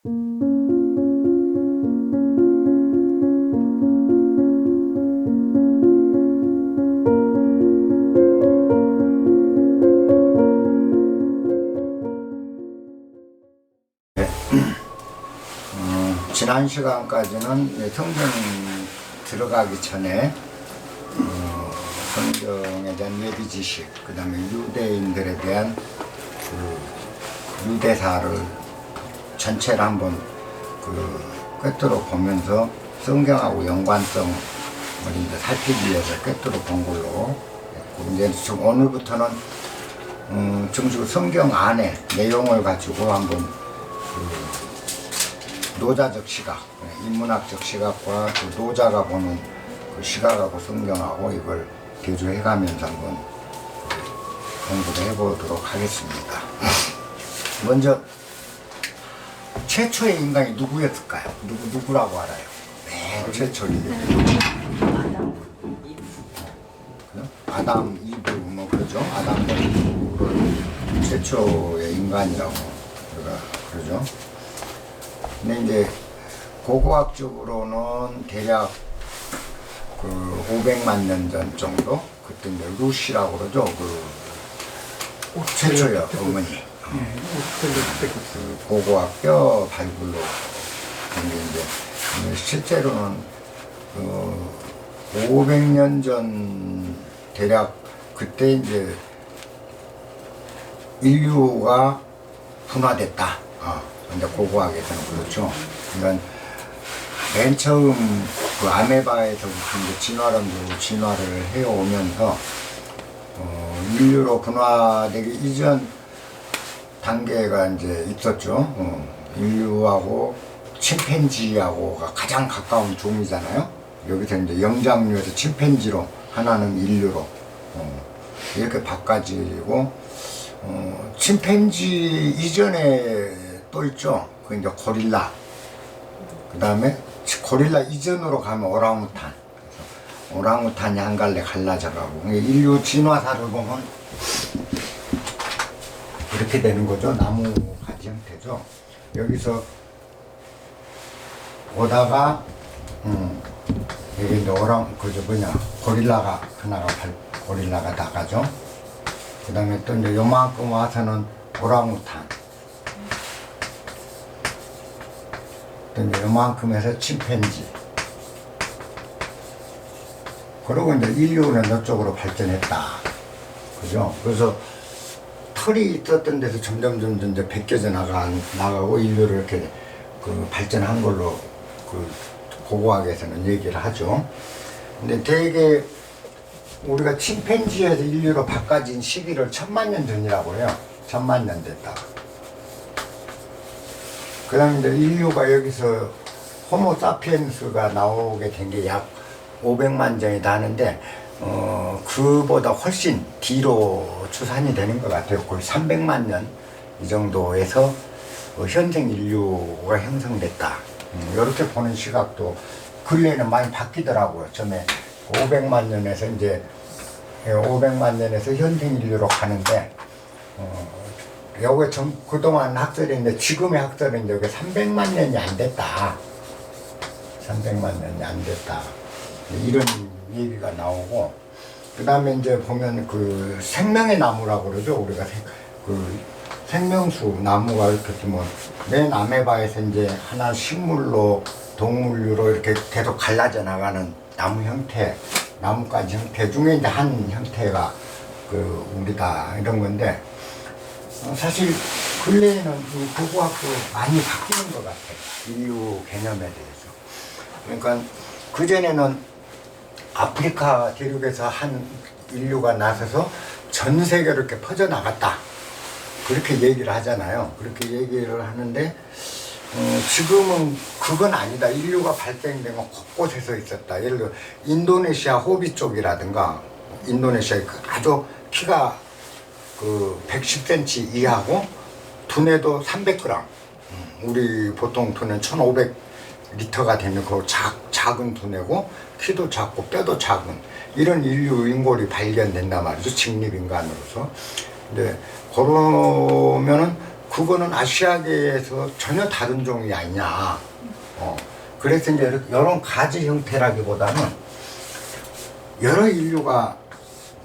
지난 시간까지는 성경 들어가기 전에 성경에 대한 예비 지식, 그 다음에 유대인들에 대한 그 유대사를 전체를 한번 꿰뚫어 보면서 성경하고 연관성을 이제 살피기 위해서 꿰뚫어 본 걸로 했고, 이제 오늘부터는 정식 성경 안에 내용을 가지고 한번 노자적 시각, 인문학적 시각과 그 노자가 보는 그 시각하고 성경하고 이걸 대조해가면서 한번 공부를 해보도록 하겠습니다. 먼저 최초의 인간이 누구였을까요? 누구라고 알아요? 네, 최초의 아담, 이브 뭐 그러죠. 아담과 이브를 최초의 인간이라고 그러죠. 근데 이제 고고학적으로는 대략 그 500만 년 전 정도, 그때 이제 루시라고 그러죠. 그 최초의 어머니. 그 고고학교 발굴로 근데 이제 실제로는 500년 전 대략 그때 이제 인류가 분화됐다. 근데 고고학에서는 그렇죠. 그러니까 맨 처음 그 아메바에서부터 이제 진화를 해오면서 인류로 분화되기 이전 단계가 이제 있었죠. 인류하고 침팬지하고가 가장 가까운 종이잖아요. 여기서 이제 영장류에서 침팬지로, 하나는 인류로 이렇게 바꿔지고, 침팬지 이전에 또 있죠. 그 이제 고릴라. 그 다음에 고릴라 이전으로 가면 오랑우탄. 그래서 오랑우탄이 한 갈래 갈라져가고, 인류 진화사를 보면 이렇게 되는 거죠. 나무 가지 형태죠. 여기서 오다가 여기 이제 고릴라가 고릴라가 나가죠. 그 다음에 또 이제 요만큼 와서는 오랑우탄. 또 이제 요만큼 해서 침팬지. 그리고 이제 인류는 이쪽으로 발전했다. 그죠? 그래서 털이 있었던 데서 점점 이제 벗겨져 나가고 인류를 이렇게 발전한 걸로 고고학에서는 얘기를 하죠. 근데 되게 우리가 침팬지에서 인류로 바꿔진 시기를 1000만 년 전이라고 해요. 1000만 년 됐다. 그 다음에 이제 인류가 여기서 호모사피엔스가 나오게 된 게 약 500만 전이다 하는데, 그보다 훨씬 뒤로 추산이 되는 것 같아요. 거의 300만 년 이 정도에서 현생 인류가 형성됐다. 이렇게 보는 시각도 근래에는 많이 바뀌더라고요. 처음에 500만 년에서 이제 500만 년에서 현생 인류로 가는데, 여기 그동안 학설인데 지금의 학설은 여기 300만 년이 안 됐다. 300만 년이 안 됐다. 이런 얘기가 나오고, 그 다음에 이제 보면 그 생명의 나무라고 그러죠. 우리가 그 생명수 나무가 이렇게 보면 맨 아메바에서 이제 하나 식물로 동물류로 이렇게 계속 갈라져 나가는 나무 형태, 나뭇가지 형태 중에 이제 한 형태가 그 우리다 이런 건데, 사실 근래에는 이 고고학도 많이 바뀌는 것 같아요. 인류 개념에 대해서. 그러니까 그전에는 아프리카 대륙에서 한 인류가 나서서 전 세계로 이렇게 퍼져나갔다. 그렇게 얘기를 하잖아요. 그렇게 얘기를 하는데, 지금은 그건 아니다. 인류가 발생된 건 곳곳에서 있었다. 예를 들어 인도네시아 호비 쪽이라든가, 인도네시아의 아주 키가 110cm 이하고 두뇌도 300g. 우리 보통 두뇌는 1500리터가 되는 그 작은 두뇌고, 키도 작고 뼈도 작은 이런 인류 인골이 발견된단 말이죠. 직립인간으로서. 근데 그러면은 그거는 아시아계에서 전혀 다른 종이 아니냐. 그래서 이제 이런 가지 형태라기보다는 여러 인류가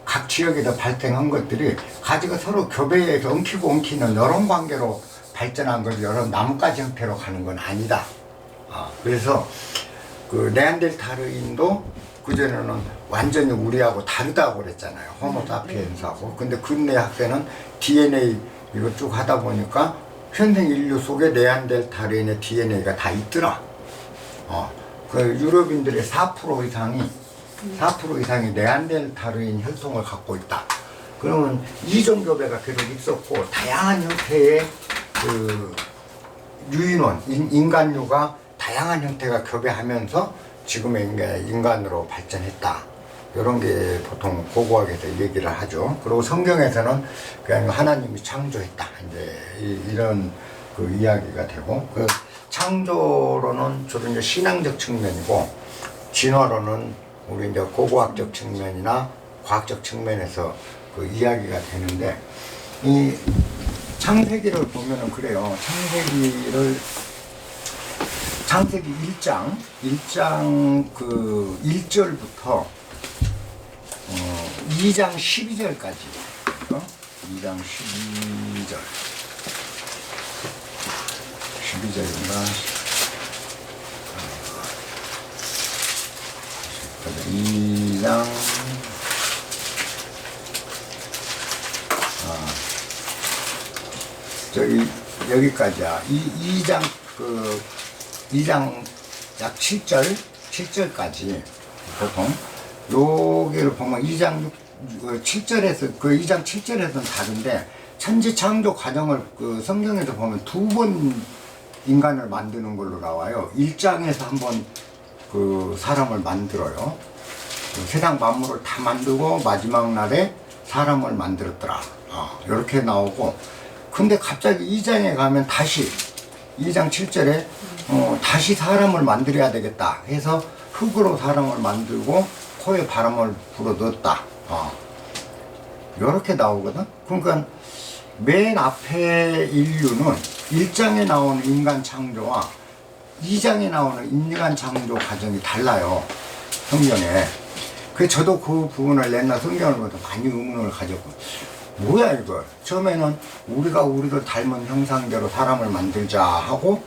각 지역에서 발생한 것들이 가지가 서로 교배해서 엉키고 엉키는 이런 관계로 발전한 거지, 이런 나뭇가지 형태로 가는 건 아니다. 그래서 그 네안데르탈인도 그전에는 완전히 우리하고 다르다고 그랬잖아요. 호모사피엔스하고. 근데 근대 학회는 DNA 이거 쭉 하다 보니까 현생 인류 속에 네안데르탈인의 DNA가 다 있더라. 그 유럽인들의 4% 이상이 네안데르탈인 혈통을 갖고 있다. 그러면 이종 교배가 계속 있었고 다양한 형태의 그 유인원, 인간류가 다양한 형태가 교배하면서 지금의 인간으로 발전했다. 이런 게 보통 고고학에서 얘기를 하죠. 그리고 성경에서는 그냥 하나님이 창조했다. 이제 이런 그 이야기가 되고, 그 창조로는 주로 이제 신앙적 측면이고, 진화로는 우리 이제 고고학적 측면이나 과학적 측면에서 그 이야기가 되는데, 이 창세기를 보면은 그래요. 창세기 1장 그 1절부터 2장 12절까지 2장 12절인가 2장 여기까지야. 2장 약 7절까지 보통 여기를 보면 2장 7절에서 그 2장 7절에서는 다른데, 천지 창조 과정을 그 성경에서 보면 두 번 인간을 만드는 걸로 나와요. 1장에서 한번 그 사람을 만들어요. 그 세상 만물을 다 만들고 마지막 날에 사람을 만들었더라. 이렇게 나오고, 근데 갑자기 2장에 가면 다시 2장 7절에 다시 사람을 만들어야 되겠다 해서 흙으로 사람을 만들고 코에 바람을 불어 넣었다. 이렇게 나오거든. 그러니까 맨 앞에 인류는 1장에 나오는 인간 창조와 2장에 나오는 인간 창조 과정이 달라요. 성경에. 그래서 저도 그 부분을 옛날 성경을 보면서 많이 의문을 가졌고, 뭐야 이거. 처음에는 우리가 우리를 닮은 형상대로 사람을 만들자 하고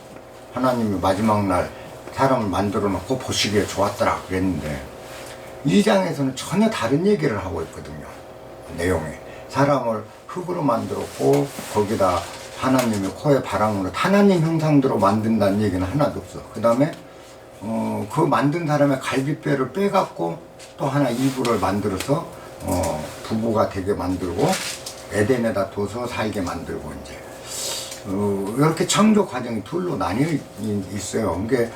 하나님이 마지막 날 사람을 만들어 놓고 보시기에 좋았더라 그랬는데, 2장에서는 전혀 다른 얘기를 하고 있거든요. 내용이. 사람을 흙으로 만들었고 거기다 하나님의 코에 바람으로 하나님 형상대로 만든다는 얘기는 하나도 없어. 그 다음에 그 만든 사람의 갈비뼈를 빼갖고 또 하나 이불을 만들어서 부부가 되게 만들고 에덴에다 둬서 살게 만들고, 이제 이렇게 창조 과정이 둘로 나뉘어 있어요. 그게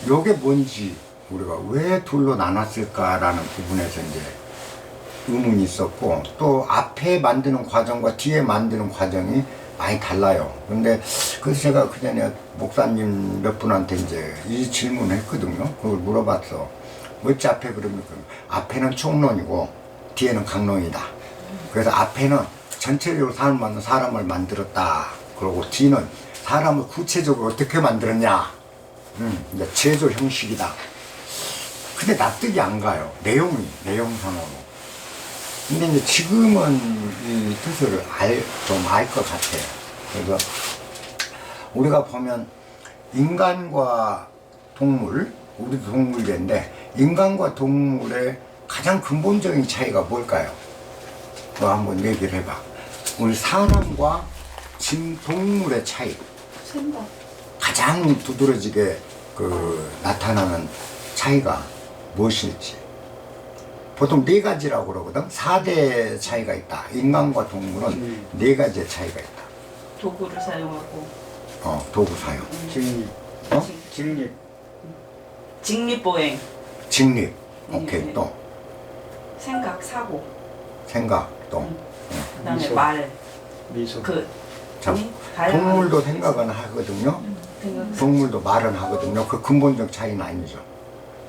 요게 뭔지, 우리가 왜 둘로 나눴을까라는 부분에서 이제 의문이 있었고, 또 앞에 만드는 과정과 뒤에 만드는 과정이 많이 달라요. 근데 그래서 제가 그전에 목사님 몇 분한테 이제 이 질문을 했거든요. 그걸 물어봤어. 어찌 앞에 그럽니까? 앞에는 총론이고 뒤에는 강론이다. 그래서 앞에는 전체적으로 사람을 만들었다. 그리고 뒤는 사람을 구체적으로 어떻게 만들었냐. 이제 제조 형식이다. 근데 납득이 안 가요. 내용상으로. 근데 이제 지금은 이 뜻을 좀 알 것 같아요. 그래서 우리가 보면 인간과 동물, 우리도 동물인데 인간과 동물의 가장 근본적인 차이가 뭘까요? 그거 한번 얘기를 해봐. 우리 사람과 동물의 차이. 생각. 가장 두드러지게 나타나는 차이가 무엇일지. 보통 네 가지라고 그러거든. 4대 차이가 있다. 인간과 동물은 네 가지의 차이가 있다. 도구를 사용하고. 도구 사용. 직립. 직립. 직립보행. 직립. 오케이. 또 생각, 사고. 생각. 또 그다음에 미소. 말. 미소. 자, 다양한 동물도 생각은 하거든요. 생각. 동물도 말은 하거든요. 그 근본적 차이는 아니죠.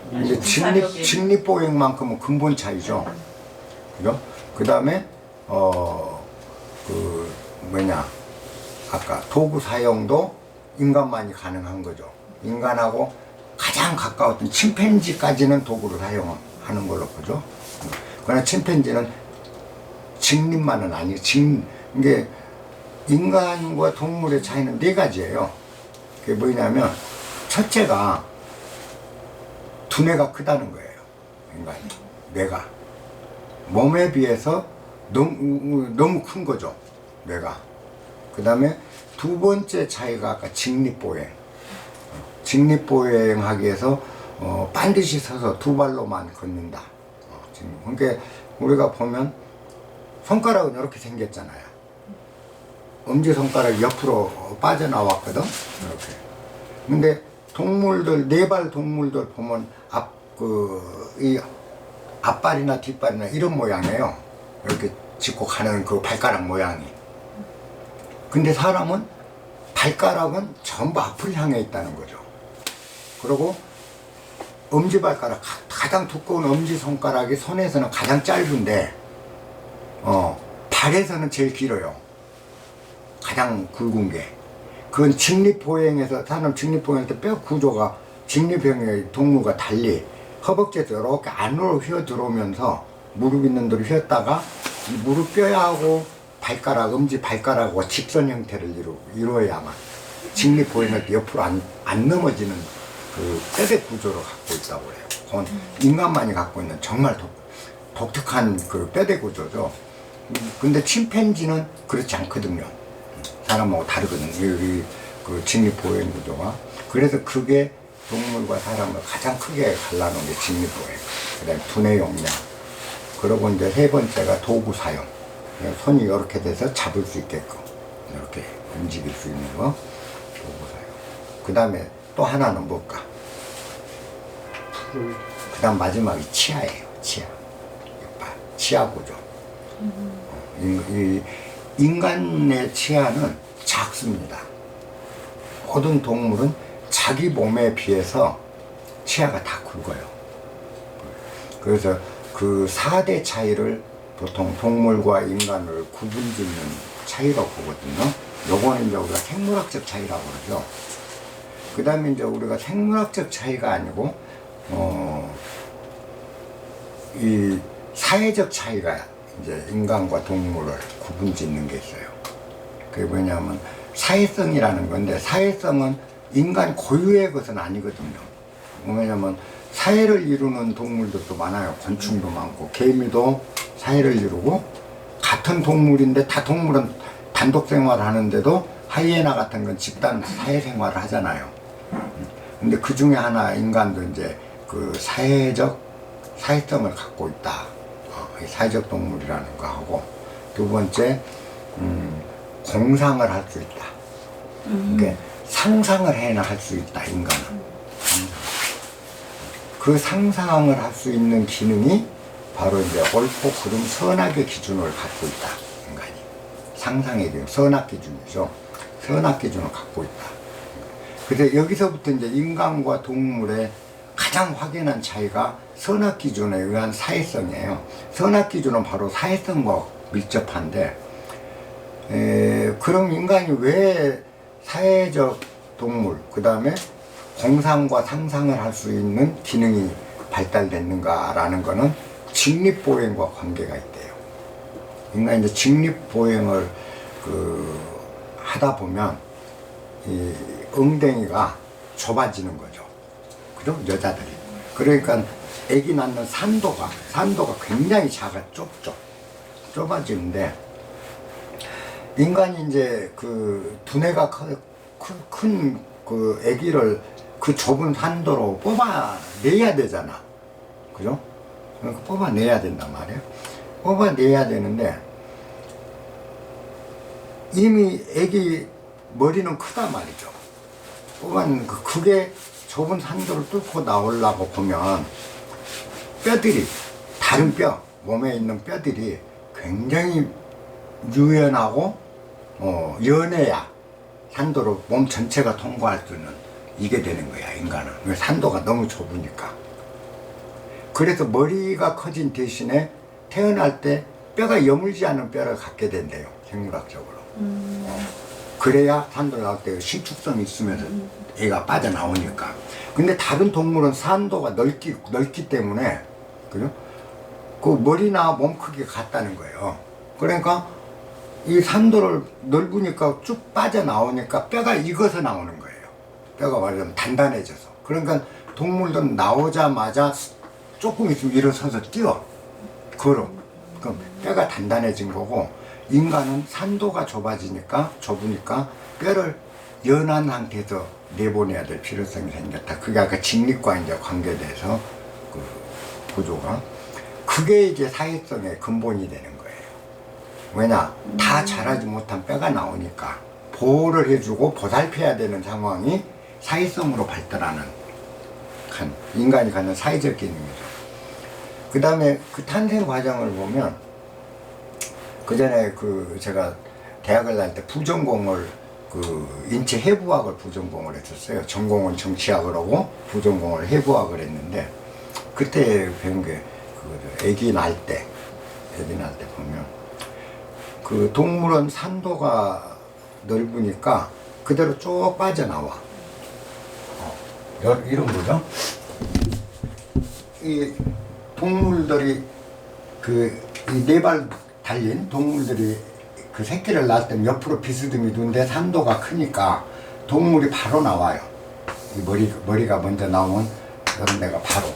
근데 사역이. 직립보행만큼은 근본 차이죠. 그죠? 그 다음에 아까 도구 사용도 인간만이 가능한 거죠. 인간하고 가장 가까웠던 침팬지까지는 도구를 사용하는 걸로 보죠. 그러나 침팬지는 직립만은 아니에요. 이게 인간과 동물의 차이는 네 가지예요. 그게 뭐냐면 첫째가 두뇌가 크다는 거예요. 인간이 뇌가 몸에 비해서 너무 큰 거죠. 뇌가. 그 다음에 두 번째 차이가 아까 직립보행. 직립보행하기 위해서 반드시 서서 두 발로만 걷는다. 그러니까 우리가 보면 손가락은 이렇게 생겼잖아요. 엄지손가락이 옆으로 빠져나왔거든. 이렇게. 근데 동물들, 네 발 동물들 보면 이 앞발이나 뒷발이나 이런 모양이에요. 이렇게 짚고 가는 그 발가락 모양이. 근데 사람은 발가락은 전부 앞을 향해 있다는 거죠. 그리고 엄지발가락, 가장 두꺼운 엄지손가락이 손에서는 가장 짧은데 발에서는 제일 길어요. 가장 굵은 게. 그건 직립보행에서, 사람 직립보행할 때 뼈 구조가 직립형의 동물과 달리 허벅지에서 이렇게 안으로 휘어 들어오면서 무릎 있는 데로 휘었다가 이 무릎 뼈하고 발가락, 엄지 발가락하고 직선 형태를 이루어야만 직립보행할 때 옆으로 안 넘어지는 그 뼈대 구조를 갖고 있다고 해요. 그건 인간만이 갖고 있는 정말 독특한 그 뼈대 구조죠. 근데 침팬지는 그렇지 않거든요. 사람하고 다르거든요. 그 직립보행 구조가. 그래서 그게 동물과 사람을 가장 크게 갈라놓은 게 직립보행. 그 다음에 두뇌 용량. 그리고 이제 세 번째가 도구 사용. 손이 이렇게 돼서 잡을 수 있게끔 이렇게 움직일 수 있는 거. 도구 사용. 그 다음에 또 하나는 뭘까? 그 다음 마지막이 치아예요. 치아. 치아 구조. 인간의 치아는 작습니다. 모든 동물은 자기 몸에 비해서 치아가 다 굵어요. 그래서 그 4대 차이를 보통 동물과 인간을 구분짓는 차이라고 보거든요. 요거는 이제 우리가 생물학적 차이라고 그러죠. 그 다음에 이제 우리가 생물학적 차이가 아니고, 이 사회적 차이가 이제 인간과 동물을 구분짓는 게 있어요. 그게 뭐냐면 사회성이라는 건데, 사회성은 인간 고유의 것은 아니거든요. 왜냐면 사회를 이루는 동물들도 많아요. 곤충도 많고 개미도 사회를 이루고, 같은 동물인데 다 동물은 단독 생활을 하는데도 하이에나 같은 건 집단 사회생활을 하잖아요. 근데 그 중에 하나 인간도 이제 그 사회성을 갖고 있다. 사회적 동물이라는 거 하고, 두 번째 공상을 할 수 있다. 그러니까 상상을 해나 할 수 있다. 인간은. 그 상상을 할 수 있는 기능이 바로 이제 옳고 그름 선악의 기준을 갖고 있다. 인간이. 상상의 기준, 선악 기준이죠. 선악 기준을 갖고 있다. 그래서 여기서부터 이제 인간과 동물의 가장 확연한 차이가 선악 기준에 의한 사회성이에요. 선악 기준은 바로 사회성과 밀접한데, 그럼 인간이 왜 사회적 동물, 그 다음에 공상과 상상을 할 수 있는 기능이 발달됐는가라는 거는 직립보행과 관계가 있대요. 인간이 이제 직립보행을 하다 보면 이 엉덩이가 좁아지는 거죠. 그죠? 여자들이. 그러니까 아기 낳는 산도가 굉장히 좁아지는데, 인간이 이제 그 두뇌가 큰 그 아기를 그 좁은 산도로 뽑아내야 되잖아. 그죠? 그러니까 뽑아내야 된단 말이에요. 뽑아내야 되는데, 이미 아기 머리는 크단 말이죠. 그게 좁은 산도를 뚫고 나오려고 보면 뼈들이, 다른 뼈, 몸에 있는 뼈들이 굉장히 유연하고 연해야 산도를 몸 전체가 통과할 수 있는 이게 되는 거야, 인간은. 왜? 산도가 너무 좁으니까. 그래서 머리가 커진 대신에 태어날 때 뼈가 여물지 않은 뼈를 갖게 된대요, 생물학적으로. 그래야 산도를 나올 때 신축성이 있으면서 애가 빠져나오니까. 근데 다른 동물은 산도가 넓기 때문에, 그죠? 그 머리나 몸 크기가 같다는 거예요. 그러니까 이 산도를 넓으니까 쭉 빠져나오니까 뼈가 익어서 나오는 거예요. 뼈가 말하자면 단단해져서. 그러니까 동물들은 나오자마자 조금 있으면 일어서서 뛰어. 걸어. 그럼 뼈가 단단해진 거고, 인간은 산도가 좁으니까 뼈를 연한 상태에서 내보내야 될 필요성이 생겼다. 그게 아까 직립과 이제 관계돼서 그 구조가. 그게 이제 사회성의 근본이 되는 거예요. 왜냐? 다 자라지 못한 뼈가 나오니까 보호를 해주고 보살펴야 되는 상황이 사회성으로 발달하는 인간이 갖는 사회적 개념이죠. 그 다음에 그 탄생 과정을 보면, 그 전에 그 제가 대학을 다닐 때 부전공을 인체 해부학을 부전공을 했었어요. 전공은 정치학을 하고 부전공을 해부학을 했는데, 그때 배운 게 그거죠. 아기 낳을 때 보면 그 동물은 산도가 넓으니까 그대로 쭉 빠져나와. 이런 거죠. 이 동물들이 이 네 발 달린 동물들이 그 새끼를 낳을 때 옆으로 비스듬히 두는데 산도가 크니까 동물이 바로 나와요. 이 머리가 먼저 나오면 이런 데가 바로.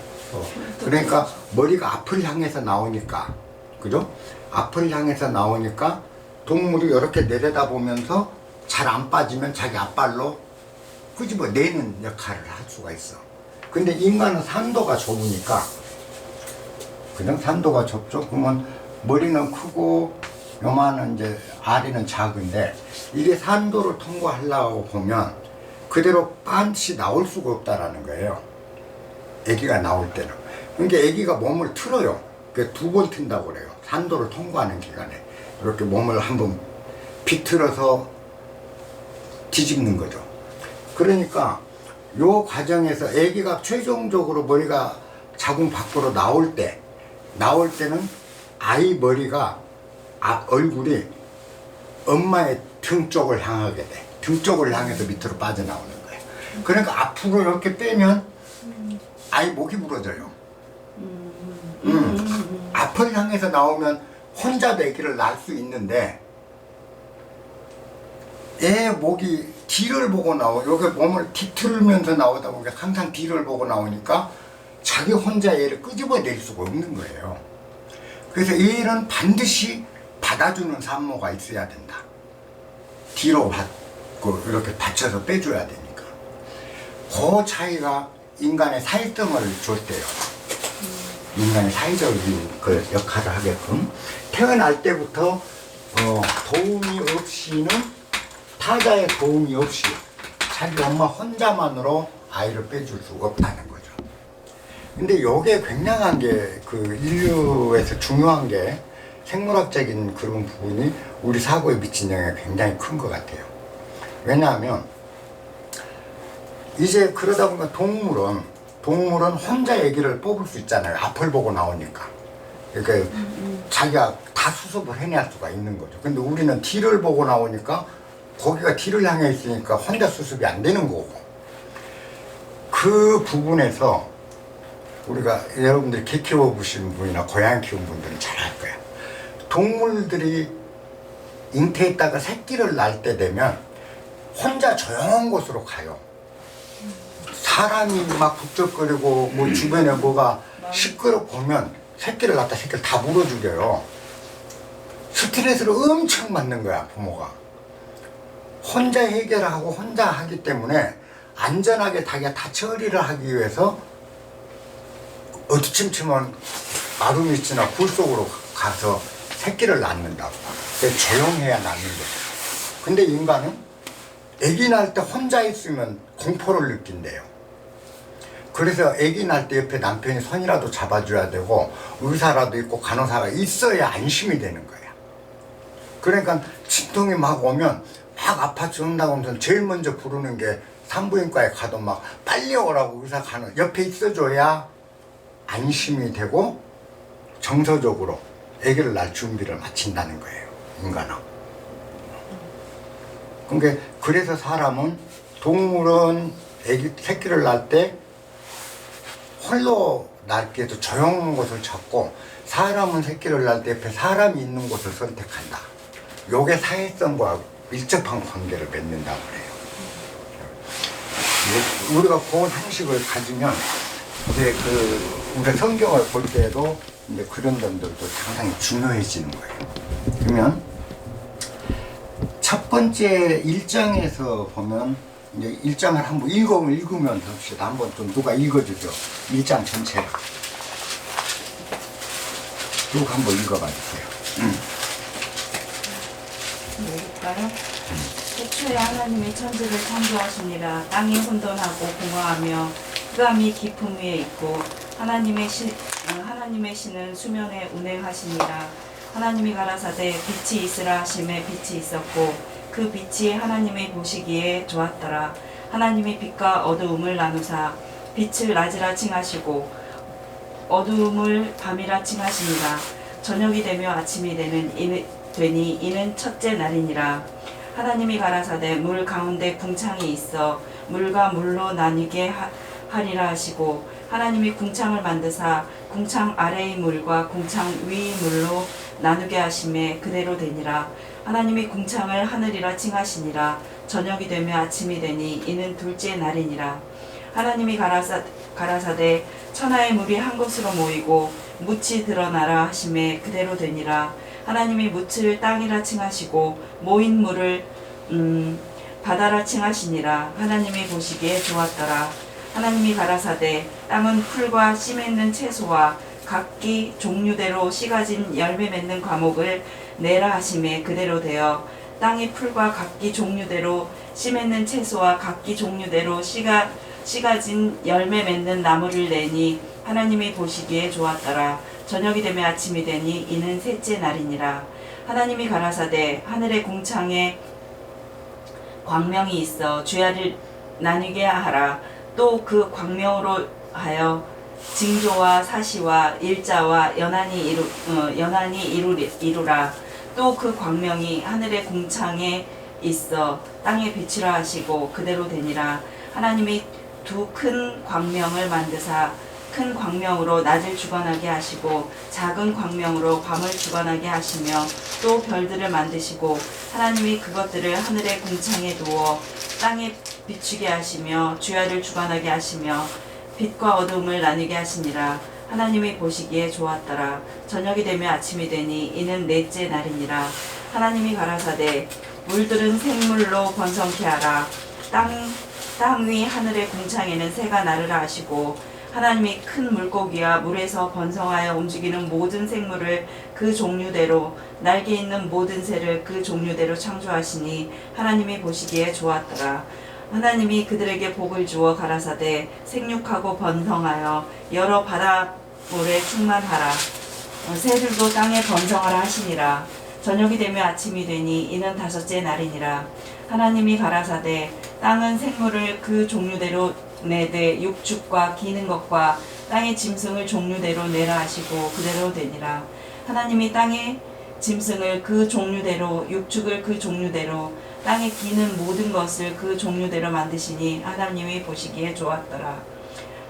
그러니까 머리가 앞을 향해서 나오니까, 그죠? 앞을 향해서 나오니까 동물이 이렇게 내려다보면서 잘 안 빠지면 자기 앞발로 끄집어내는 역할을 할 수가 있어. 근데 인간은 산도가 좁으니까, 그냥 산도가 좁죠? 그러면 머리는 크고 요만한 이제 아리는 작은데, 이게 산도를 통과하려고 보면 그대로 반드시 나올 수가 없다라는 거예요. 아기가 나올 때는. 그러니까 아기가 몸을 틀어요. 그 2번 튼다고 그래요. 산도를 통과하는 기간에 이렇게 몸을 한번 비틀어서 뒤집는 거죠. 그러니까 요 과정에서 아기가 최종적으로 머리가 자궁 밖으로 나올 때는 아이 머리가 얼굴이 엄마의 등 쪽을 향하게 돼. 등 쪽을 향해서 밑으로 빠져나오는 거예요. 그러니까 앞으로 이렇게 빼면 아이 목이 부러져요. 앞을 향해서 나오면 혼자도 아기를 낳을 수 있는데, 애 목이 뒤를 보고 여기 몸을 뒤틀면서 나오다 보니까 항상 뒤를 보고 나오니까 자기 혼자 애를 끄집어낼 수가 없는 거예요. 그래서 애는 반드시 받아주는 산모가 있어야 된다. 뒤로 받고 이렇게 받쳐서 빼줘야 되니까. 그 차이가 인간의 사회성을 줬대요. 인간의 사회적인 그 역할을 하게끔. 태어날 때부터 도움이 없이는, 타자의 도움이 없이 자기 엄마 혼자만으로 아이를 빼줄 수가 없다는 거죠. 근데 요게 굉장한 게 그 인류에서 중요한 게 생물학적인 그런 부분이 우리 사고에 미친 영향이 굉장히 큰 것 같아요. 왜냐하면 이제 그러다 보니까 동물은 혼자 아기를 뽑을 수 있잖아요. 앞을 보고 나오니까. 그러니까 자기가 다 수습을 해낼 수가 있는 거죠. 근데 우리는 뒤를 보고 나오니까 거기가 뒤를 향해 있으니까 혼자 수습이 안 되는 거고. 그 부분에서 우리가 여러분들이 개 키워보신 분이나 고양이 키운 분들은 잘 알 거예요. 동물들이 잉태했다가 새끼를 낳을 때 되면 혼자 조용한 곳으로 가요. 사람이 막 북적거리고 뭐 주변에 뭐가 시끄럽고 보면 새끼를 낳다 새끼를 다 물어 죽여요. 스트레스를 엄청 받는 거야, 부모가. 혼자 해결하고 혼자 하기 때문에 안전하게 자기가 다 처리를 하기 위해서 어두침침한 마루밑이나 굴 속으로 가서 새끼를 낳는다고. 그래서 조용해야 낳는 거죠. 근데 인간은 아기 낳을 때 혼자 있으면 공포를 느낀대요. 그래서 아기 낳을 때 옆에 남편이 손이라도 잡아줘야 되고 의사라도 있고 간호사가 있어야 안심이 되는 거야. 그러니까 진통이 막 오면 막 아파 죽는다고 하면서 제일 먼저 부르는 게 산부인과에 가도 막 빨리 오라고 의사 가는 옆에 있어줘야 안심이 되고 정서적으로 아기를 낳을 준비를 마친다는 거예요, 인간은. 그러니까 그래서 사람은 동물은 새끼를 낳을 때 홀로 낳게 해도 조용한 곳을 찾고 사람은 새끼를 낳을 때 옆에 사람이 있는 곳을 선택한다. 요게 사회성과 밀접한 관계를 맺는다고 그래요. 우리가 그런 상식을 가지면 이제 우리가 성경을 볼 때도 이제 그런 점들도 상당히 중요해지는 거예요. 그러면 첫 번째 1장에서 보면 이제 1장을 한번 읽으면 봅시다. 한번 좀 누가 읽어주죠. 1장 전체를. 쭉 한번 읽어봐 주세요. 읽을까요? 태초에 하나님이 천지를 창조하시니라. 땅이 혼돈하고 공허하며 흑암이 깊음 위에 있고 하나님의 신은 수면에 운행하시니라. 하나님이 가라사대 빛이 있으라 하심에 빛이 있었고 그 빛이 하나님이 보시기에 좋았더라. 하나님이 빛과 어두움을 나누사 빛을 낮이라 칭하시고 어두움을 밤이라 칭하시니라. 저녁이 되며 아침이 되니 이는 첫째 날이니라. 하나님이 가라사대 물 가운데 궁창이 있어 물과 물로 나뉘게 하리라 하시고 하나님이 궁창을 만드사 궁창 아래의 물과 궁창 위의 물로 나누게 하심에 그대로 되니라. 하나님이 궁창을 하늘이라 칭하시니라. 저녁이 되며 아침이 되니 이는 둘째 날이니라. 하나님이 가라사대 천하의 물이 한 곳으로 모이고 묻이 드러나라 하심에 그대로 되니라. 하나님이 묻을 땅이라 칭하시고 모인 물을 바다라 칭하시니라. 하나님이 보시기에 좋았더라. 하나님이 가라사대 땅은 풀과 씨 맺는 채소와 각기 종류대로 씨가 진 열매 맺는 과목을 내라 하심에 그대로 되어 땅이 풀과 각기 종류대로 씨 맺는 채소와 각기 종류대로 씨가 진 열매 맺는 나무를 내니 하나님이 보시기에 좋았더라. 저녁이 되며 아침이 되니 이는 셋째 날이니라. 하나님이 가라사대 하늘의 궁창에 광명이 있어 주야를 나뉘게 하라. 또 그 광명으로 하여 징조와 사시와 일자와 연한이 이루라. 또 그 광명이 하늘의 궁창에 있어 땅에 비추라 하시고 그대로 되니라. 하나님이 두 큰 광명을 만드사 큰 광명으로 낮을 주관하게 하시고 작은 광명으로 밤을 주관하게 하시며 또 별들을 만드시고 하나님이 그것들을 하늘의 궁창에 두어 땅에 비추게 하시며 주야를 주관하게 하시며 빛과 어둠을 나뉘게 하시니라. 하나님이 보시기에 좋았더라. 저녁이 되며 아침이 되니 이는 넷째 날이니라. 하나님이 가라사대 물들은 생물로 번성케 하라. 땅 위 하늘의 궁창에는 새가 나르라 하시고 하나님이 큰 물고기와 물에서 번성하여 움직이는 모든 생물을 그 종류대로 날개 있는 모든 새를 그 종류대로 창조하시니 하나님이 보시기에 좋았더라. 하나님이 그들에게 복을 주어 가라사대 생육하고 번성하여 여러 바닷물에 충만하라. 새들도 땅에 번성하라 하시니라. 저녁이 되며 아침이 되니 이는 다섯째 날이니라. 하나님이 가라사대 땅은 생물을 그 종류대로 내되 육축과 기는 것과 땅의 짐승을 종류대로 내라 하시고 그대로 되니라. 하나님이 땅의 짐승을 그 종류대로 육축을 그 종류대로 땅에 기는 모든 것을 그 종류대로 만드시니 하나님이 보시기에 좋았더라.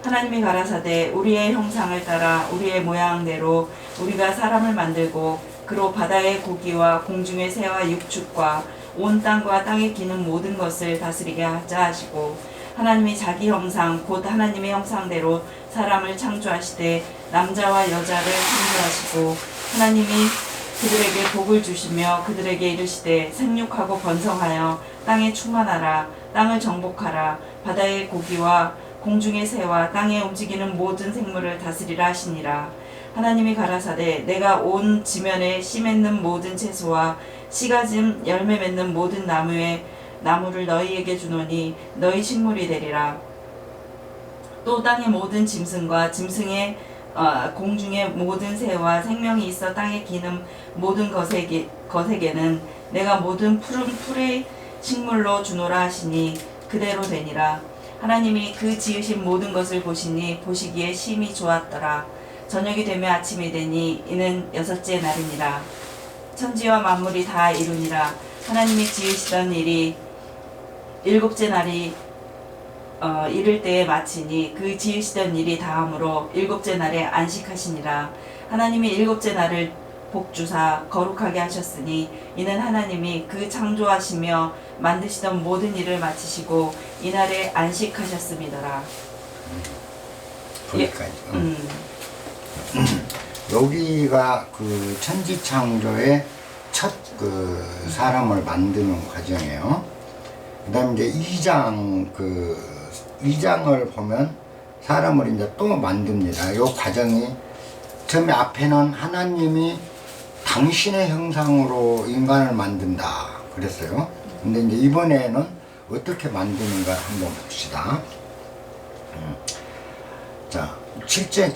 하나님이 가라사대 우리의 형상을 따라 우리의 모양대로 우리가 사람을 만들고 그로 바다의 고기와 공중의 새와 육축과 온 땅과 땅에 기는 모든 것을 다스리게 하자 하시고 하나님이 자기 형상 곧 하나님의 형상대로 사람을 창조하시되 남자와 여자를 창조하시고 하나님이 그들에게 복을 주시며 그들에게 이르시되 생육하고 번성하여 땅에 충만하라. 땅을 정복하라. 바다의 고기와 공중의 새와 땅에 움직이는 모든 생물을 다스리라 하시니라. 하나님이 가라사대 내가 온 지면에 씨 맺는 모든 채소와 씨가 진 열매 맺는 모든 나무를 너희에게 주노니 너희 식물이 되리라. 또 땅의 모든 짐승과 짐승의 공중의 모든 새와 생명이 있어 땅에 기는 모든 것에게는 내가 모든 푸른 풀의 식물로 주노라 하시니 그대로 되니라. 하나님이 그 지으신 모든 것을 보시니 보시기에 심히 좋았더라. 저녁이 되며 아침이 되니 이는 여섯째 날이니라. 천지와 만물이 다 이루니라. 하나님이 지으시던 일이 일곱째 날이 이를 때에 마치니 그 지으시던 일이 다함으로 일곱째 날에 안식하시니라. 하나님이 일곱째 날을 복주사 거룩하게 하셨으니 이는 하나님이 그 창조하시며 만드시던 모든 일을 마치시고 이날에 안식하셨음이더라. 거기까지. 여기가 그 천지창조의 첫 그 사람을 만드는 과정이에요. 그 다음에 이제 2장을 보면 사람을 이제 또 만듭니다. 이 과정이 처음에 앞에는 하나님이 당신의 형상으로 인간을 만든다 그랬어요. 근데 이제 이번에는 어떻게 만드는가 한번 봅시다. 자, 7절,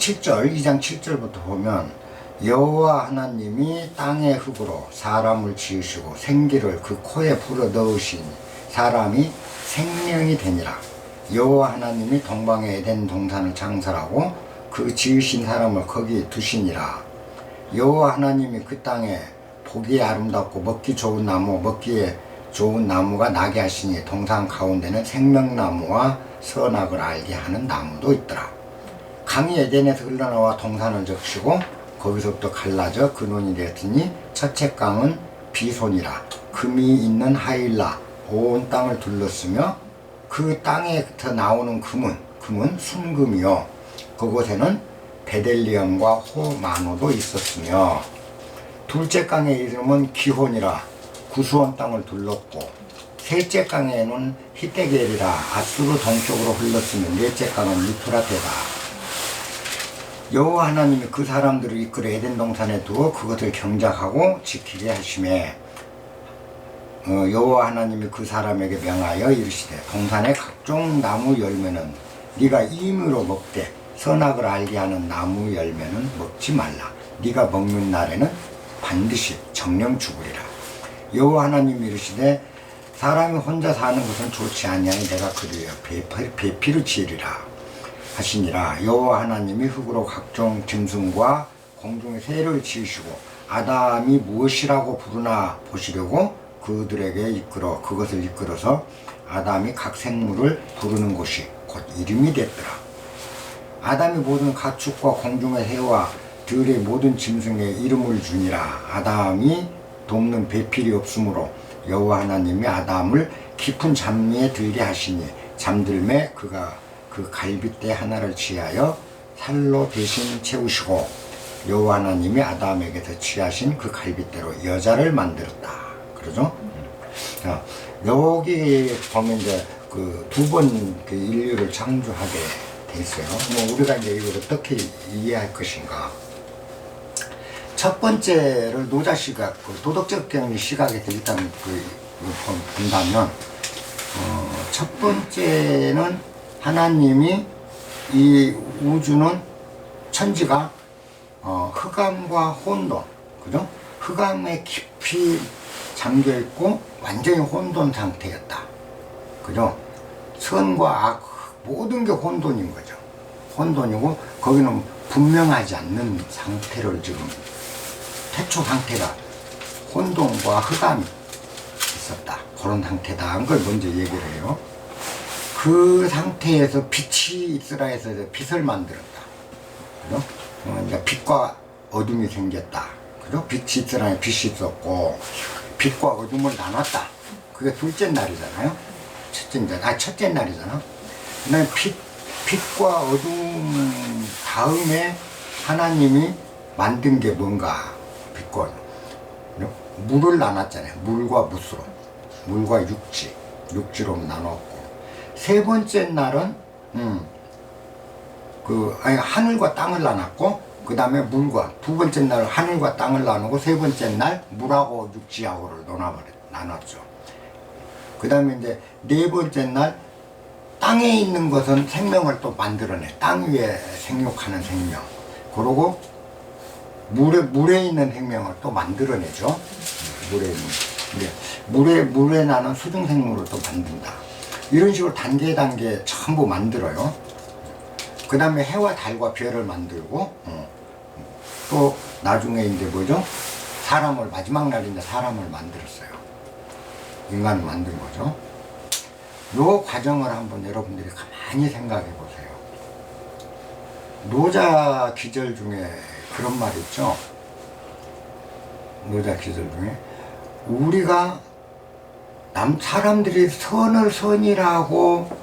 2장 7절부터 보면 여호와 하나님이 땅의 흙으로 사람을 지으시고 생기를 그 코에 불어 넣으시니 사람이 생명이 되니라. 여호와 하나님이 동방의 에덴 동산을 창설하고 그 지으신 사람을 거기 두시니라. 여호와 하나님이 그 땅에 보기에 아름답고 먹기 좋은 나무가 나게 하시니 동산 가운데는 생명나무와 선악을 알게 하는 나무도 있더라. 강이 에덴에서 흘러나와 동산을 적시고 거기서부터 갈라져 근원이 되었으니 첫째 강은 비손이라. 금이 있는 하일라 온 땅을 둘렀으며 그 땅에서 나오는 금은 순금이요 그곳에는 베델리엄과 호마노도 있었으며 둘째 강의 이름은 기혼이라 구수원 땅을 둘렀고 셋째 강에는 히데겔이라 아수르 동쪽으로 흘렀으며 넷째 강은 유프라테다. 여호와 하나님이 그 사람들을 이끌어 에덴 동산에 두어 그것을 경작하고 지키게 하시매 여호와 하나님이 그 사람에게 명하여 이르시되 동산의 각종 나무 열매는 네가 임의로 먹되 선악을 알게 하는 나무 열매는 먹지 말라. 네가 먹는 날에는 반드시 정령 죽으리라. 여호와 하나님이 이르시되 사람이 혼자 사는 것은 좋지 아니하니 내가 그를 배피를 지으리라 하시니라. 여호와 하나님이 흙으로 각종 짐승과 공중의 새를 지으시고 아담이 무엇이라고 부르나 보시려고 그것을 이끌어서 아담이 각 생물을 부르는 곳이 곧 이름이 됐더라. 아담이 모든 가축과 공중의 새와 들의 모든 짐승에 이름을 주니라. 아담이 돕는 배필이 없으므로 여호와 하나님이 아담을 깊은 잠에 들게 하시니 잠들매 그가 그 갈빗대 하나를 취하여 살로 대신 채우시고 여호와 하나님이 아담에게서 취하신 그 갈빗대로 여자를 만들었다. 그러죠? 자, 여기 보면 이제 그 두 번 그 인류를 창조하게 돼 있어요. 뭐 우리가 이제 이걸 어떻게 이해할 것인가? 첫 번째를 노자 시각, 그 도덕적 경리 시각에서 일단 본다면 첫 번째는 하나님이 이 우주는 천지가 흑암과 혼돈, 그죠? 흑암에 깊이 잠겨 있고 완전히 혼돈 상태였다, 그죠? 선과 악 모든 게 혼돈인 거죠. 혼돈이고 거기는 분명하지 않는 상태를 지금 태초 상태가 혼돈과 흑암이 있었다. 그런 상태다. 한 걸 먼저 얘기를 해요. 그 상태에서 빛이 있으라 해서 빛을 만들었다. 그죠? 그러니까 빛과 어둠이 생겼다. 그죠? 빛이 있으라 해서 빛이 있었고, 빛과 어둠을 나눴다. 그게 둘째 날이잖아요. 첫째 날이잖아. 그다음에 빛과 어둠 다음에 하나님이 만든 게 뭔가? 빛과 물을 나눴잖아요. 물과 무스로, 물과 육지로 나눴고, 세 번째 날은 하늘과 땅을 나눴고, 그 다음에 물과, 두 번째 날 하늘과 땅을 나누고, 세 번째 날 물하고 육지하고를 나눴죠. 그 다음에 이제 네 번째 날 땅에 있는 것은 생명을 또 만들어내. 땅 위에 생육하는 생명. 그러고 물에 있는 생명을 또 만들어내죠. 물에 나는 수중생물을 또 만든다. 이런 식으로 단계 전부 만들어요. 그 다음에 해와 달과 별을 만들고, 또 나중에 이제 뭐죠? 마지막 날인데 사람을 만들었어요. 인간을 만든 거죠. 요 과정을 한번 여러분들이 가만히 생각해 보세요. 노자 기절 중에 그런 말 있죠. 노자 기절 중에 우리가 사람들이 선을 선이라고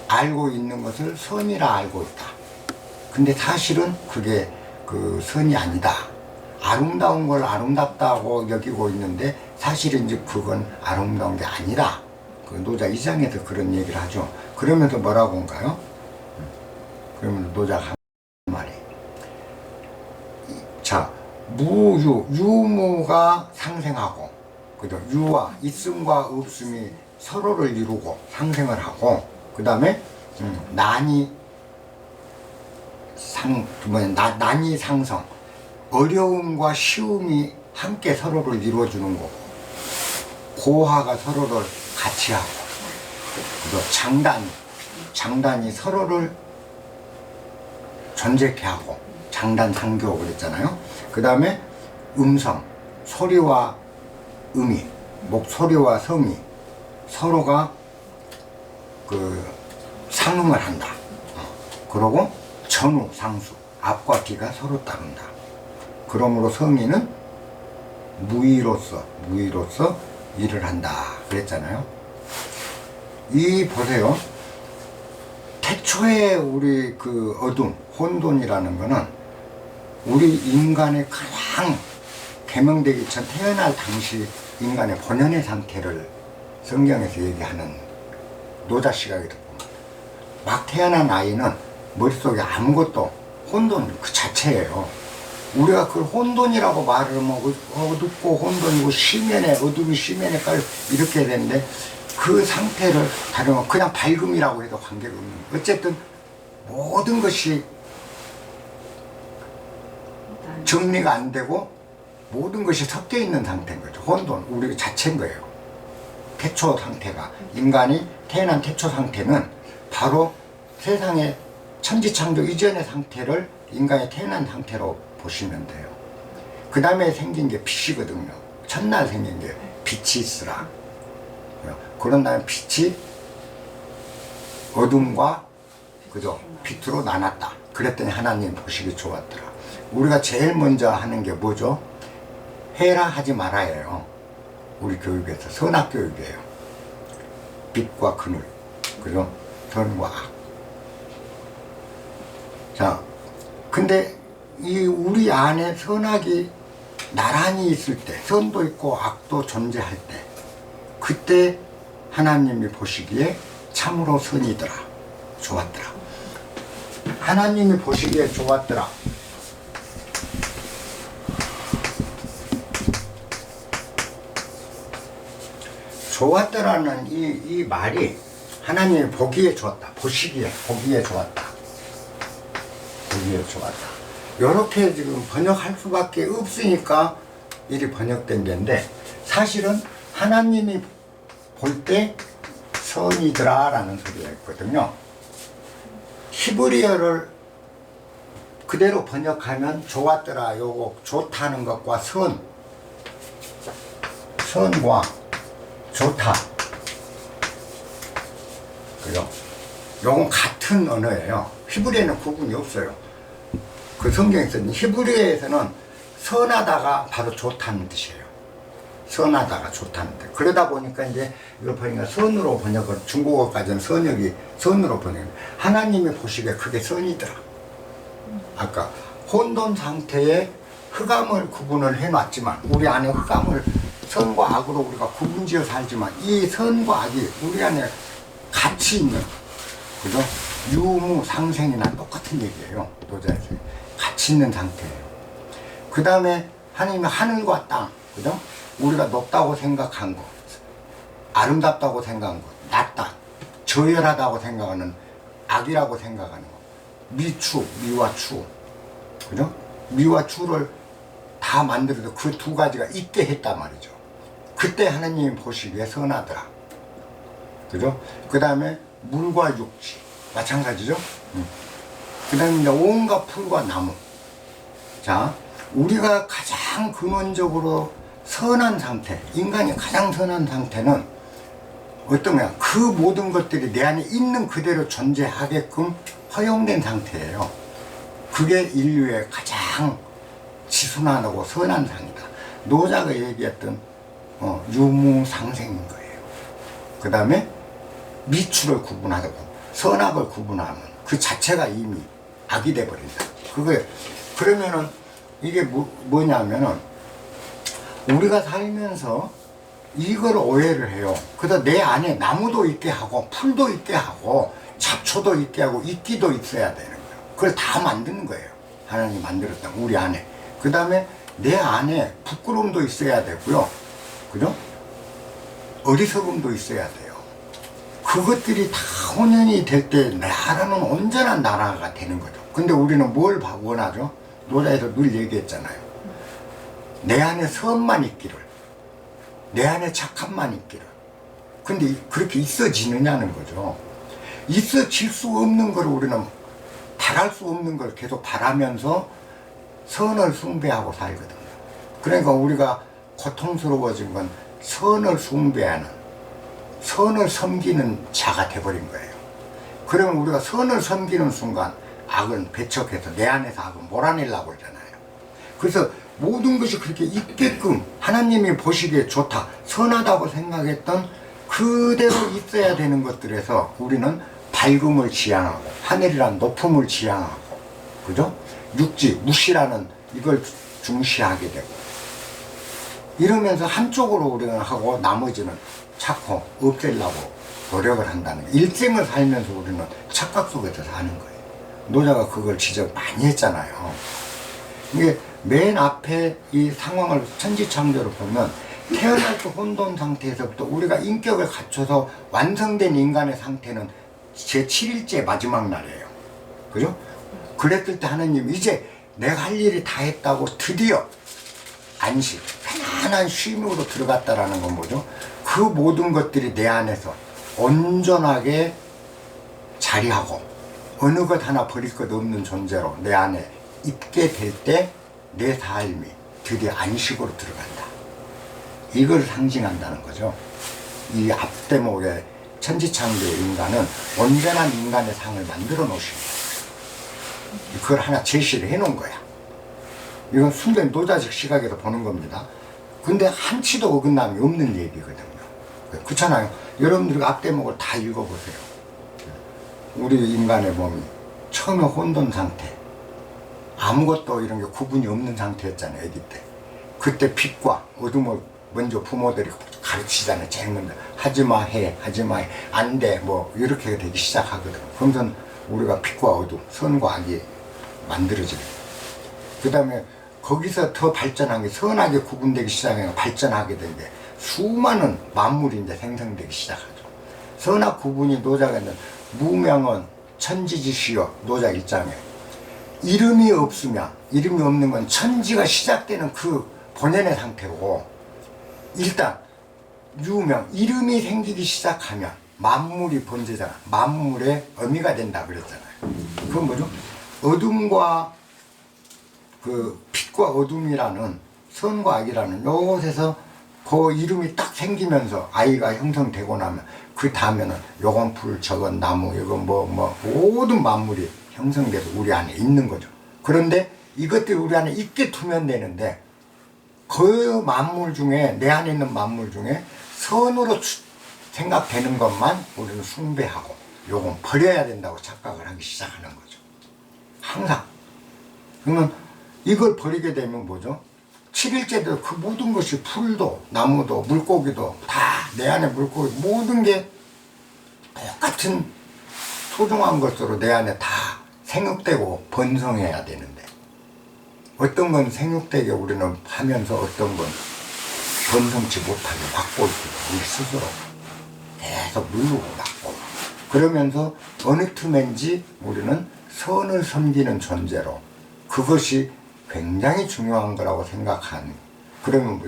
알고 있는 것을 선이라 알고 있다. 근데 사실은 그게 그 선이 아니다. 아름다운 걸 아름답다고 여기고 있는데 사실은 이제 그건 아름다운 게 아니라 그 노자 2장에서 그런 얘기를 하죠. 그러면서 뭐라고 한가요? 그러면 노자가 한 말이 자, 유무가 상생하고 그죠? 유와 있음과 없음이 서로를 이루고 상생을 하고 그 다음에 난이 상성 어려움과 쉬움이 함께 서로를 이루어주는 거고 고화가 서로를 같이 하고 그리고 장단이 서로를 존재케 하고 장단상교 그랬잖아요. 그 다음에 음성 소리와 음이 목소리와 성이 서로가 그 상응을 한다. 그러고 전후 상수 앞과 뒤가 서로 따른다. 그러므로 성인은 무의로서 일을 한다 그랬잖아요. 이 보세요. 태초에 우리 그 어둠 혼돈이라는 거는 우리 인간의 가장 계명되기 전 태어날 당시 인간의 본연의 상태를 성경에서 얘기하는 노자 시각에도 봅니다. 막 태어난 아이는 머릿속에 아무것도 혼돈 그 자체예요. 우리가 그걸 혼돈이라고 말을 하면 어둡고 혼돈이고 심연에 어둠이 심연에 깔 이렇게 되는데 그 상태를 다루면 그냥 밝음이라고 해도 관계가 없는 거예요. 어쨌든 모든 것이 정리가 안 되고 모든 것이 섞여 있는 상태인 거죠. 혼돈 우리 자체인 거예요. 태초 상태가 인간이 태어난 태초 상태는 바로 세상의 천지창조 이전의 상태를 인간이 태어난 상태로 보시면 돼요. 그 다음에 생긴 게 빛이거든요. 첫날 생긴 게 빛이 있으라. 그런 다음에 빛이 어둠과 그죠? 빛으로 나눴다. 그랬더니 하나님 보시기 좋았더라. 우리가 제일 먼저 하는 게 뭐죠? 해라 하지 말아예요. 우리 교육에서 선악교육이에요. 빛과 그늘 그죠? 선과 악. 자, 근데 이 우리 안에 선악이 나란히 있을 때, 선도 있고 악도 존재할 때, 그때 하나님이 보시기에 참으로 선이더라, 좋았더라. 하나님이 보시기에 좋았더라. 좋았더라는 이 말이 하나님이 보기에 좋았다, 보시기에, 보기에 좋았다, 보기에 좋았다. 이렇게 지금 번역할 수밖에 없으니까 이리 번역된 건데, 사실은 하나님이 볼 때 선이더라 라는 소리가 있거든요. 히브리어를 그대로 번역하면 좋았더라, 요거 좋다는 것과 선과 좋다, 그죠? 요건 같은 언어예요. 히브리어는 구분이 없어요. 그 성경에서는 히브리어에서는 선하다가 바로 좋다는 뜻이에요. 선하다가 좋다는 뜻. 그러다 보니까 이제 이걸 보니까 선으로 번역을, 중국어까지는 선으로 번역. 하나님이 보시기에 그게 선이더라. 아까 혼돈 상태에 흑암을 구분을 해놨지만, 우리 안에 흑암을 선과 악으로 우리가 구분지어 살지만, 이 선과 악이 우리 안에 같이 있는, 그죠? 유무 상생이나 똑같은 얘기예요. 노자에서 같이 있는 상태예요. 그 다음에 하나님의 하늘과 땅, 그죠? 우리가 높다고 생각한 것, 아름답다고 생각한 것, 낮다, 저열하다고 생각하는, 악이라고 생각하는 것, 미와 추, 그죠? 미와 추를 다 만들어서 그 두 가지가 있게 했단 말이죠. 그때 하나님이 보시기에 선하더라, 그죠? 그 다음에 물과 육지, 마찬가지죠. 그 다음에 이제 온갖 풀과 나무. 자, 우리가 가장 근원적으로 선한 상태, 인간이 가장 선한 상태는 어떤 거야? 그 모든 것들이 내 안에 있는 그대로 존재하게끔 허용된 상태예요. 그게 인류의 가장 지순하고 선한 상이다. 노자가 얘기했던 유무상생인 거예요. 그 다음에 미추를 구분하고 선악을 구분하는 그 자체가 이미 악이 돼버린다. 그러면은 이게 뭐냐면은 우리가 살면서 이걸 오해를 해요. 그래서 내 안에 나무도 있게 하고 풀도 있게 하고 잡초도 있게 하고 이끼도 있어야 되는 거예요. 그걸 다 만드는 거예요. 하나님이 만들었다. 우리 안에. 그 다음에 내 안에 부끄러움도 있어야 되고요. 그죠? 어리석음도 있어야 돼요. 그것들이 다 혼연이 될 때 나라는 온전한 나라가 되는 거죠. 근데 우리는 뭘 원하죠? 노자에서 늘 얘기했잖아요. 내 안에 선만 있기를, 내 안에 착함만 있기를. 근데 그렇게 있어지느냐는 거죠. 있어질 수 없는 걸 우리는 바랄 수 없는 걸 계속 바라면서 선을 숭배하고 살거든요. 그러니까 우리가 고통스러워진 건 선을 숭배하는, 선을 섬기는 자가 돼버린 거예요. 그러면 우리가 선을 섬기는 순간 악은 배척해서 내 안에서 악은 몰아내려고 그러잖아요. 그래서 모든 것이 그렇게 있게끔 하나님이 보시기에 좋다, 선하다고 생각했던 그대로 있어야 되는 것들에서 우리는 밝음을 지향하고 하늘이란 높음을 지향하고, 그죠? 육지, 무시라는 이걸 중시하게 되고, 이러면서 한쪽으로 우리는 하고 나머지는 자꾸 없애려고 노력을 한다는, 일생을 살면서 우리는 착각 속에서 사는 거예요. 노자가 그걸 지적 많이 했잖아요. 이게 맨 앞에 이 상황을 천지창조를 보면 태어날 때 혼돈 상태에서부터 우리가 인격을 갖춰서 완성된 인간의 상태는 제7일째 마지막 날이에요. 그죠? 그랬을 때 하나님 이제 내가 할 일이 다 했다고 드디어 안식, 편안한 쉼으로 들어갔다라는 건 뭐죠? 그 모든 것들이 내 안에서 온전하게 자리하고 어느 것 하나 버릴 것 없는 존재로 내 안에 있게 될 때 내 삶이 드디어 안식으로 들어간다. 이걸 상징한다는 거죠. 이 앞대목의 천지창조의 인간은 온전한 인간의 상을 만들어 놓으신 거예요. 그걸 하나 제시를 해 놓은 거야. 이건 순전히 노자식 시각에서 보는 겁니다. 근데 한치도 어긋남이 없는 얘기거든요. 그렇잖아요. 여러분들이 앞대목을 다 읽어보세요. 우리 인간의 몸이 처음에 혼돈 상태, 아무것도 이런 게 구분이 없는 상태였잖아요. 아기 때. 그때 빛과 어둠을 먼저 부모들이 가르치잖아요. 제일 먼저 하지마 해, 하지마 해, 안 돼, 뭐 이렇게 되기 시작하거든. 그러면서 우리가 빛과 어둠, 선과 악이 만들어지게. 그 다음에 거기서 더 발전한 게 선하게 구분되기 시작해서 발전하게 된 게 수많은 만물이 이제 생성되기 시작하죠. 선악 구분이 노자가 있는 무명은 천지지시여, 노자 일장에 이름이 없으면, 이름이 없는 건 천지가 시작되는 그 본연의 상태고, 일단 유명, 이름이 생기기 시작하면 만물이 번지잖아. 만물의 의미가 된다 그랬잖아요. 그건 뭐죠? 어둠과 그 빛과 어둠이라는, 선과 악이라는 요것에서 그 이름이 딱 생기면서 아이가 형성되고 나면 그 다음에는 요건 풀, 저건 나무, 이건 모든 만물이 형성돼서 우리 안에 있는 거죠. 그런데 이것들이 우리 안에 있게 두면 되는데, 그 만물 중에, 내 안에 있는 만물 중에 선으로 생각되는 것만 우리는 숭배하고 요건 버려야 된다고 착각을 하기 시작하는 거죠. 항상. 그러면 이걸 버리게 되면 뭐죠? 7일째도 그 모든 것이 풀도, 나무도, 물고기도 다 내 안에 물고기, 모든 게 똑같은 소중한 것으로 내 안에 다 생육되고 번성해야 되는데, 어떤 건 생육되게 우리는 하면서 어떤 건 번성치 못하게 막고 있고, 우리 스스로 계속 누르고 막고, 그러면서 어느 틈엔지 우리는 선을 섬기는 존재로, 그것이 굉장히 중요한 거라고 생각하는. 그러면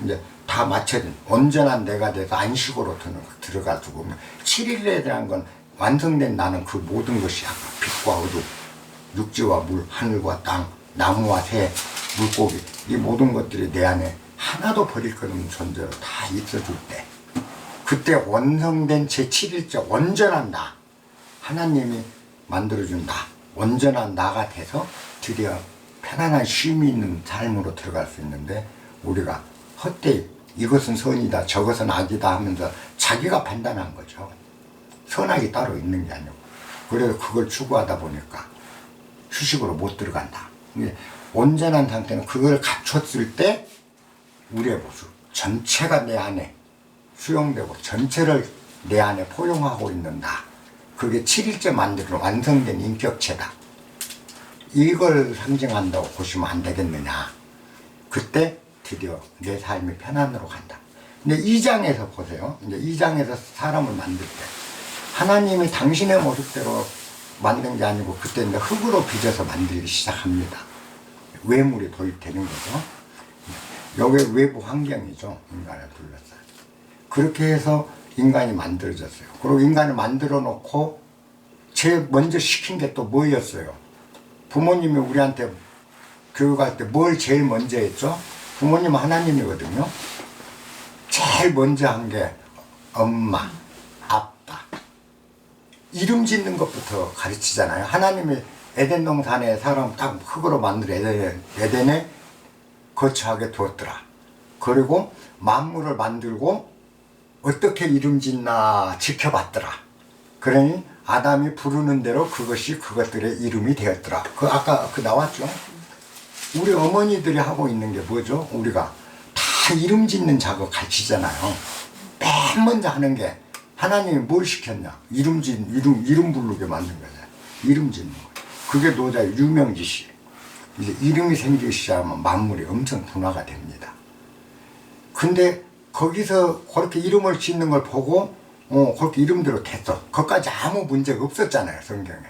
이제 다 맞춰진 온전한 내가 돼서 안식으로 들어가지고 7일에 대한 건 완성된 나는 그 모든 것이 아까 빛과 어둠, 육지와 물, 하늘과 땅, 나무와 새, 물고기, 이 모든 것들이 내 안에 하나도 버릴 것 없는 존재로 다 있어줄 때, 그때 완성된 제7일째 온전한 나, 하나님이 만들어준 나, 온전한 나가 돼서 드디어 편안한 쉼이 있는 삶으로 들어갈 수 있는데, 우리가 헛되이 이것은 선이다 저것은 악이다 하면서 자기가 판단한 거죠. 선악이 따로 있는 게 아니고. 그래서 그걸 추구하다 보니까 휴식으로 못 들어간다. 온전한 상태는 그걸 갖췄을 때 우리의 모습 전체가 내 안에 수용되고 전체를 내 안에 포용하고 있는다. 그게 7일째 만들어 완성된 인격체다. 이걸 상징한다고 보시면 안 되겠느냐. 그때 드디어 내 삶이 편안으로 간다. 근데 2장에서 보세요. 이제 2장에서 사람을 만들 때 하나님이 당신의 모습대로 만든 게 아니고 그때 이제 흙으로 빚어서 만들기 시작합니다. 외물이 도입되는 거죠. 여기 외부 환경이죠. 인간을 둘러싸. 그렇게 해서 인간이 만들어졌어요. 그리고 인간을 만들어 놓고 제일 먼저 시킨 게 또 뭐였어요? 부모님이 우리한테 교육할 때 뭘 제일 먼저 했죠? 부모님은 하나님이거든요. 제일 먼저 한 게 엄마, 아빠. 이름 짓는 것부터 가르치잖아요. 하나님이 에덴 동산에 사람 딱 흙으로 만들어 에덴에 거처하게 두었더라. 그리고 만물을 만들고 어떻게 이름 짓나 지켜봤더라. 그러니 아담이 부르는 대로 그것이 그것들의 이름이 되었더라. 그 아까 그 나왔죠? 우리 어머니들이 하고 있는 게 뭐죠? 우리가 다 이름 짓는 작업 가르치잖아요. 맨 먼저 하는 게 하나님이 뭘 시켰냐? 이름 부르게 만든 거잖아요. 이름 짓는 거. 그게 노자의 유명지시. 이제 이름이 생기기 시작하면 만물이 엄청 분화가 됩니다. 근데 거기서 그렇게 이름을 짓는 걸 보고 그렇게 이름대로 됐어. 그것까지 아무 문제가 없었잖아요, 성경에.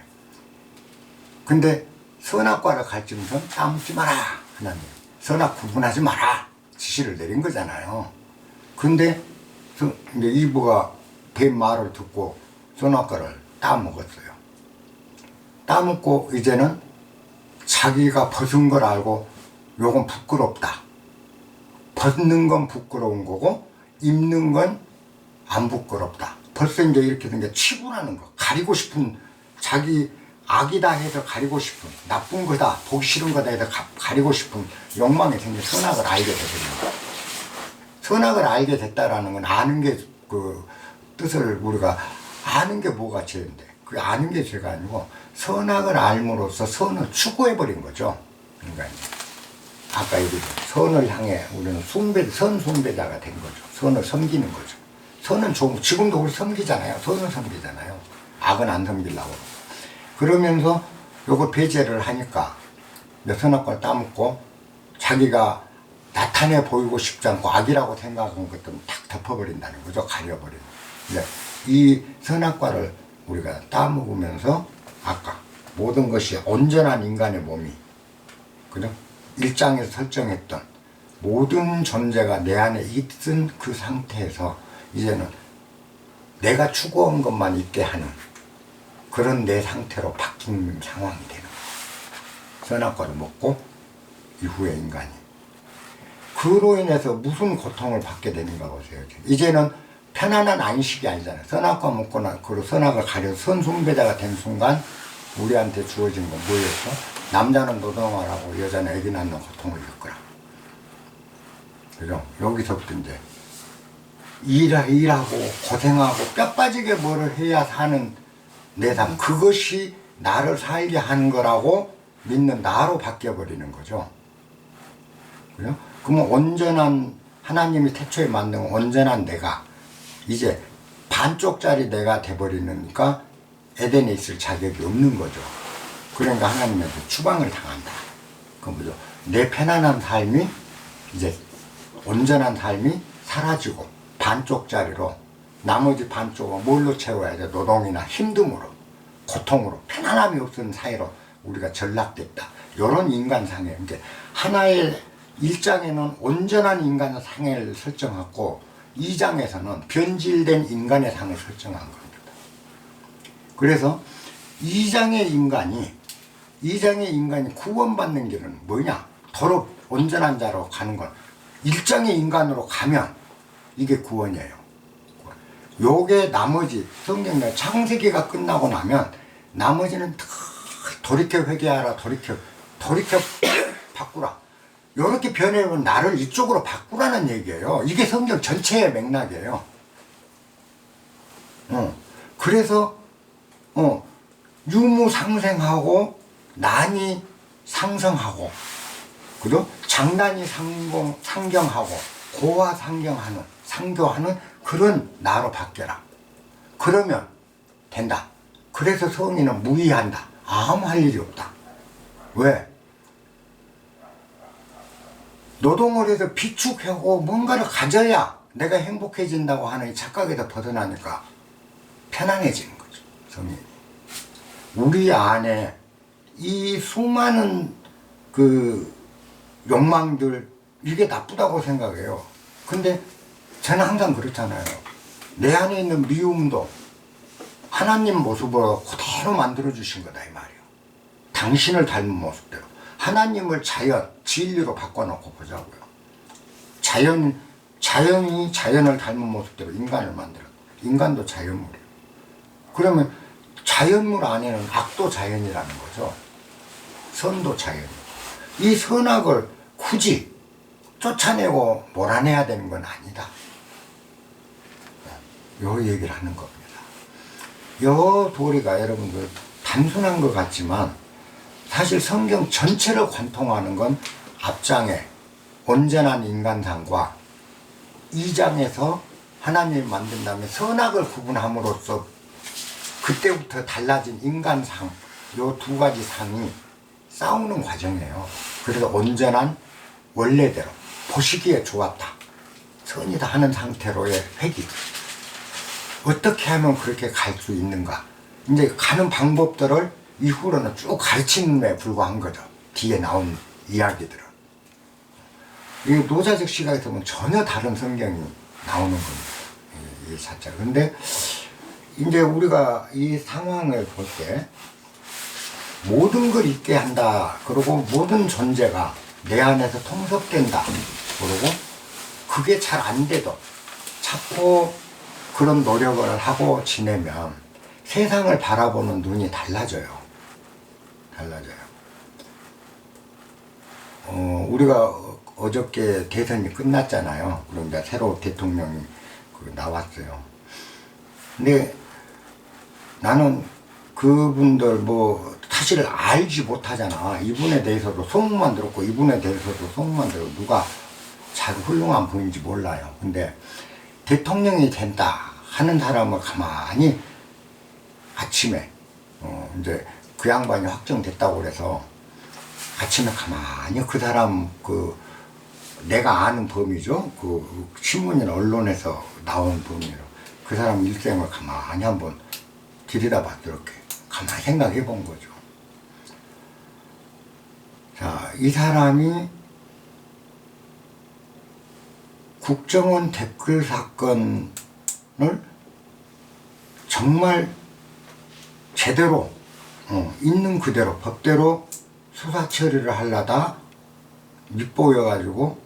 근데 선악과를 가르치면서 따먹지 마라, 하나님. 선악 구분하지 마라. 지시를 내린 거잖아요. 근데 이제 이브가 뱀 말을 듣고 선악과를 따먹었어요. 따먹고 이제는 자기가 벗은 걸 알고 요건 부끄럽다. 벗는 건 부끄러운 거고 입는 건 안 부끄럽다. 벌써 이제 이렇게 된 게 치부라는 거. 가리고 싶은, 자기 악이다 해서 가리고 싶은, 나쁜 거다, 보기 싫은 거다 해서 가리고 싶은 욕망이 생겨 선악을 알게 되거든요. 선악을 알게 됐다라는 건 아는 게 그 뜻을 우리가 아는 게 뭐가 죄인데, 그 아는 게 죄가 아니고 선악을 알므로써 선을 추구해버린 거죠. 그러니까 아까 얘기했죠. 선을 향해 우리는 선 숭배자가 된 거죠. 선을 섬기는 거죠. 선은 지금도 우리 섬기잖아요. 선을 섬기잖아요. 악은 안 섬기려고. 그러면서 요거 배제를 하니까 선악과를 따먹고 자기가 나타내 보이고 싶지 않고 악이라고 생각한 것들은 탁 덮어버린다는 거죠. 가려버리는. 이 선악과를 우리가 따먹으면서 아까 모든 것이 온전한 인간의 몸이, 그죠? 1장에서 설정했던 모든 존재가 내 안에 있은 그 상태에서 이제는 내가 추구한 것만 있게 하는 그런 내 상태로 바뀐 상황이 되는 거예요. 선악과를 먹고 이후에 인간이. 그로 인해서 무슨 고통을 받게 되는가 보세요. 이제는 편안한 안식이 아니잖아요. 선악과 먹거나 그리고 선악을 가려서 선숭배자가 된 순간 우리한테 주어진 건 뭐였어? 남자는 노동을 하고 여자는 애기 낳는 고통을 겪으라. 그죠? 여기서부터 이제 일하고 고생하고 뼈 빠지게 뭐를 해야 사는 내 삶, 그것이 나를 살게 하는 거라고 믿는 나로 바뀌어버리는 거죠. 그죠? 그러면 온전한, 하나님이 태초에 만든 온전한 내가 이제 반쪽짜리 내가 돼버리니까 에덴에 있을 자격이 없는 거죠. 그러니까 하나님한테 추방을 당한다. 그건 뭐죠? 내 편안한 삶이 이제 온전한 삶이 사라지고 반쪽짜리로 나머지 반쪽은 뭘로 채워야 돼? 노동이나 힘듦으로, 고통으로, 편안함이 없는 사이로 우리가 전락됐다. 이런 인간상에, 그러니까 하나의 1장에는 온전한 인간의 상을 설정하고 2장에서는 변질된 인간의 상을 설정한 겁니다. 그래서 2장의 인간이 구원받는 길은 뭐냐? 도로 온전한 자로 가는 건 1장의 인간으로 가면 이게 구원이에요. 요게 나머지 성경 창세기가 끝나고 나면 나머지는 다 돌이켜 회개하라, 돌이켜 바꾸라. 요렇게 변해면 나를 이쪽으로 바꾸라는 얘기예요. 이게 성경 전체의 맥락이에요. 그래서 유무상생하고 난이 상성하고, 그죠? 장단이 상경하고 고와 상교하는 그런 나로 바뀌어라. 그러면 된다. 그래서 성인은 무의한다. 아무 할 일이 없다. 왜? 노동을 해서 비축하고 뭔가를 가져야 내가 행복해진다고 하는 이 착각에서 벗어나니까 편안해지는 거죠, 성인이. 우리 안에 이 수많은 그 욕망들, 이게 나쁘다고 생각해요. 근데 저는 항상 그렇잖아요. 내 안에 있는 미움도 하나님 모습으로 그대로 만들어주신 거다, 이 말이에요. 당신을 닮은 모습대로. 하나님을 진리로 바꿔놓고 보자고요. 자연이 자연을 닮은 모습대로 인간을 만들어. 인간도 자연물이에요. 그러면 자연물 안에는 악도 자연이라는 거죠. 선도 자연이고. 이 선악을 굳이 쫓아내고 몰아내야 되는 건 아니다. 요 얘기를 하는 겁니다. 요 도리가 여러분들 단순한 것 같지만 사실 성경 전체를 관통하는 건 앞장에 온전한 인간상과 2장에서 하나님이 만든 다음에 선악을 구분함으로써 그때부터 달라진 인간상, 요 두 가지 상이 싸우는 과정이에요. 그래서 온전한 원래대로 보시기에 좋았다, 선이다 하는 상태로의 회귀. 어떻게 하면 그렇게 갈 수 있는가? 이제 가는 방법들을 이후로는 쭉 가르침에 불과한 거죠. 뒤에 나온 이야기들은. 이 노자적 시각에서 보면 전혀 다른 성경이 나오는 겁니다. 이 자체가. 근데 이제 우리가 이 상황을 볼 때 모든 걸 있게 한다. 그리고 모든 존재가 내 안에서 통섭된다. 그리고 그게 잘 안 돼도 자꾸 그런 노력을 하고 지내면 세상을 바라보는 눈이 달라져요. 우리가 어저께 대선이 끝났잖아요. 그런데 새로 대통령이 나왔어요. 근데 나는 그분들 사실 알지 못하잖아. 이분에 대해서도 소문만 들었고 이분에 대해서도 소문만 들었고 누가 잘 훌륭한 분인지 몰라요. 근데 대통령이 된다 하는 사람을 가만히 아침에 이제 그 양반이 확정됐다고 그래서 아침에 가만히 그 사람 내가 아는 범위죠. 그 신문이나 언론에서 나온 범위로 그 사람 일생을 가만히 한번 들여다봤어. 이렇게 가만히 생각해 본 거죠. 자, 이 사람이 국정원 댓글 사건을 정말 제대로 있는 그대로 법대로 수사 처리를 하려다 밑보여가지고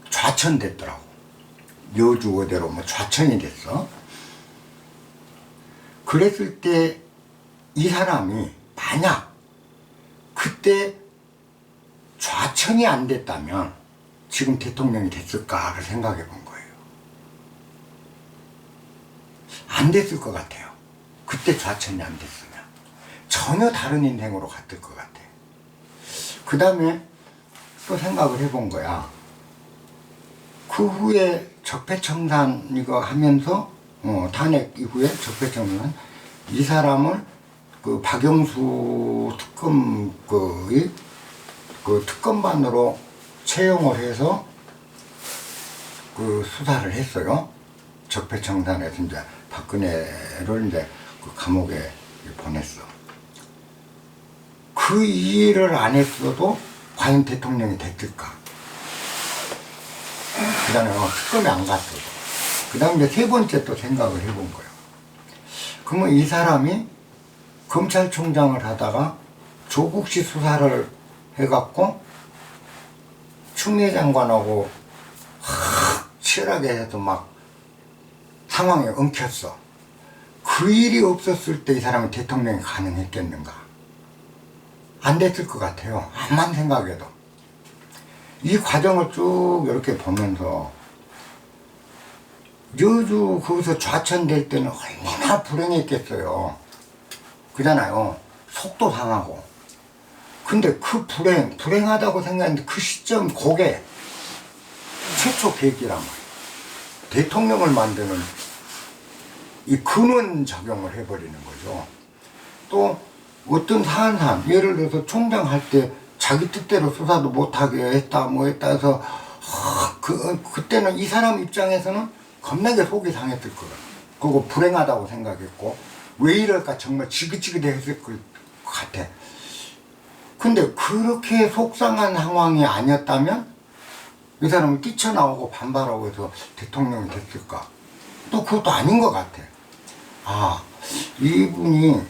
좌천됐더라고. 여주어대로 좌천이 됐어. 그랬을 때 이 사람이 만약 그때 좌천이 안 됐다면 지금 대통령이 됐을까를 생각해 본 거예요. 안 됐을 것 같아요. 그때 좌천이 안 됐으면 전혀 다른 인생으로 갔을 것 같아. 그 다음에 또 생각을 해본 거야. 그 후에 적폐청산 이거 하면서 탄핵 이후에 적폐청산 이 사람을 그 박영수 특검의 그 특검반으로 채용을 해서 그 수사를 했어요. 적폐청산에서 이제 박근혜를 이제 그 감옥에 보냈어. 그 일을 안 했어도 과연 대통령이 됐을까? 그 다음에 특검에 안 갔어도. 그 다음에 이제 세 번째 또 생각을 해본 거예요. 그러면 이 사람이 검찰총장을 하다가 조국시 수사를 해갖고 추미애 장관하고 치열하게 해서 막 상황에 엉켰어. 그 일이 없었을 때 이 사람은 대통령이 가능했겠는가? 안 됐을 것 같아요. 암만 생각해도. 이 과정을 쭉 이렇게 보면서 여주 거기서 좌천될 때는 얼마나 불행했겠어요. 그잖아요. 속도 상하고. 근데 그 불행하다고 생각했는데 그 시점 그게 최초 계기란 말이에요. 대통령을 만드는 이 근원 작용을 해버리는 거죠. 또 어떤 사한 사람, 예를 들어서 총장 할 때 자기 뜻대로 수사도 못하게 했다 뭐 했다 해서 그때는 이 사람 입장에서는 겁나게 속이 상했을 거예요. 그거 불행하다고 생각했고 왜 이럴까 정말 지긋지긋했을 것 같아. 근데 그렇게 속상한 상황이 아니었다면 이 사람은 뛰쳐나오고 반발하고 해서 대통령이 됐을까? 또 그것도 아닌 것 같아. 아, 이분이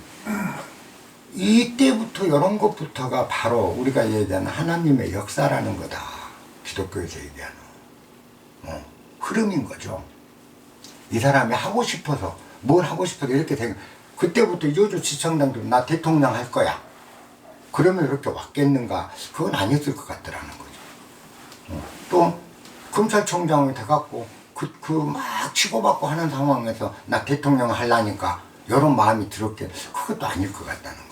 이때부터 이런 것부터가 바로 우리가 얘기하는 하나님의 역사라는 거다. 기독교에서 얘기하는 흐름인 거죠. 이 사람이 하고 싶어서 뭘 하고 싶어서 이렇게 된 그때부터 여주지청장도 나 대통령 할 거야. 그러면 이렇게 왔겠는가? 그건 아니었을 것 같더라는 거죠. 또 검찰총장이 돼갖고 막 치고받고 하는 상황에서 나 대통령 하려니까 이런 마음이 들었겠. 그것도 아닐 것 같다는 거죠.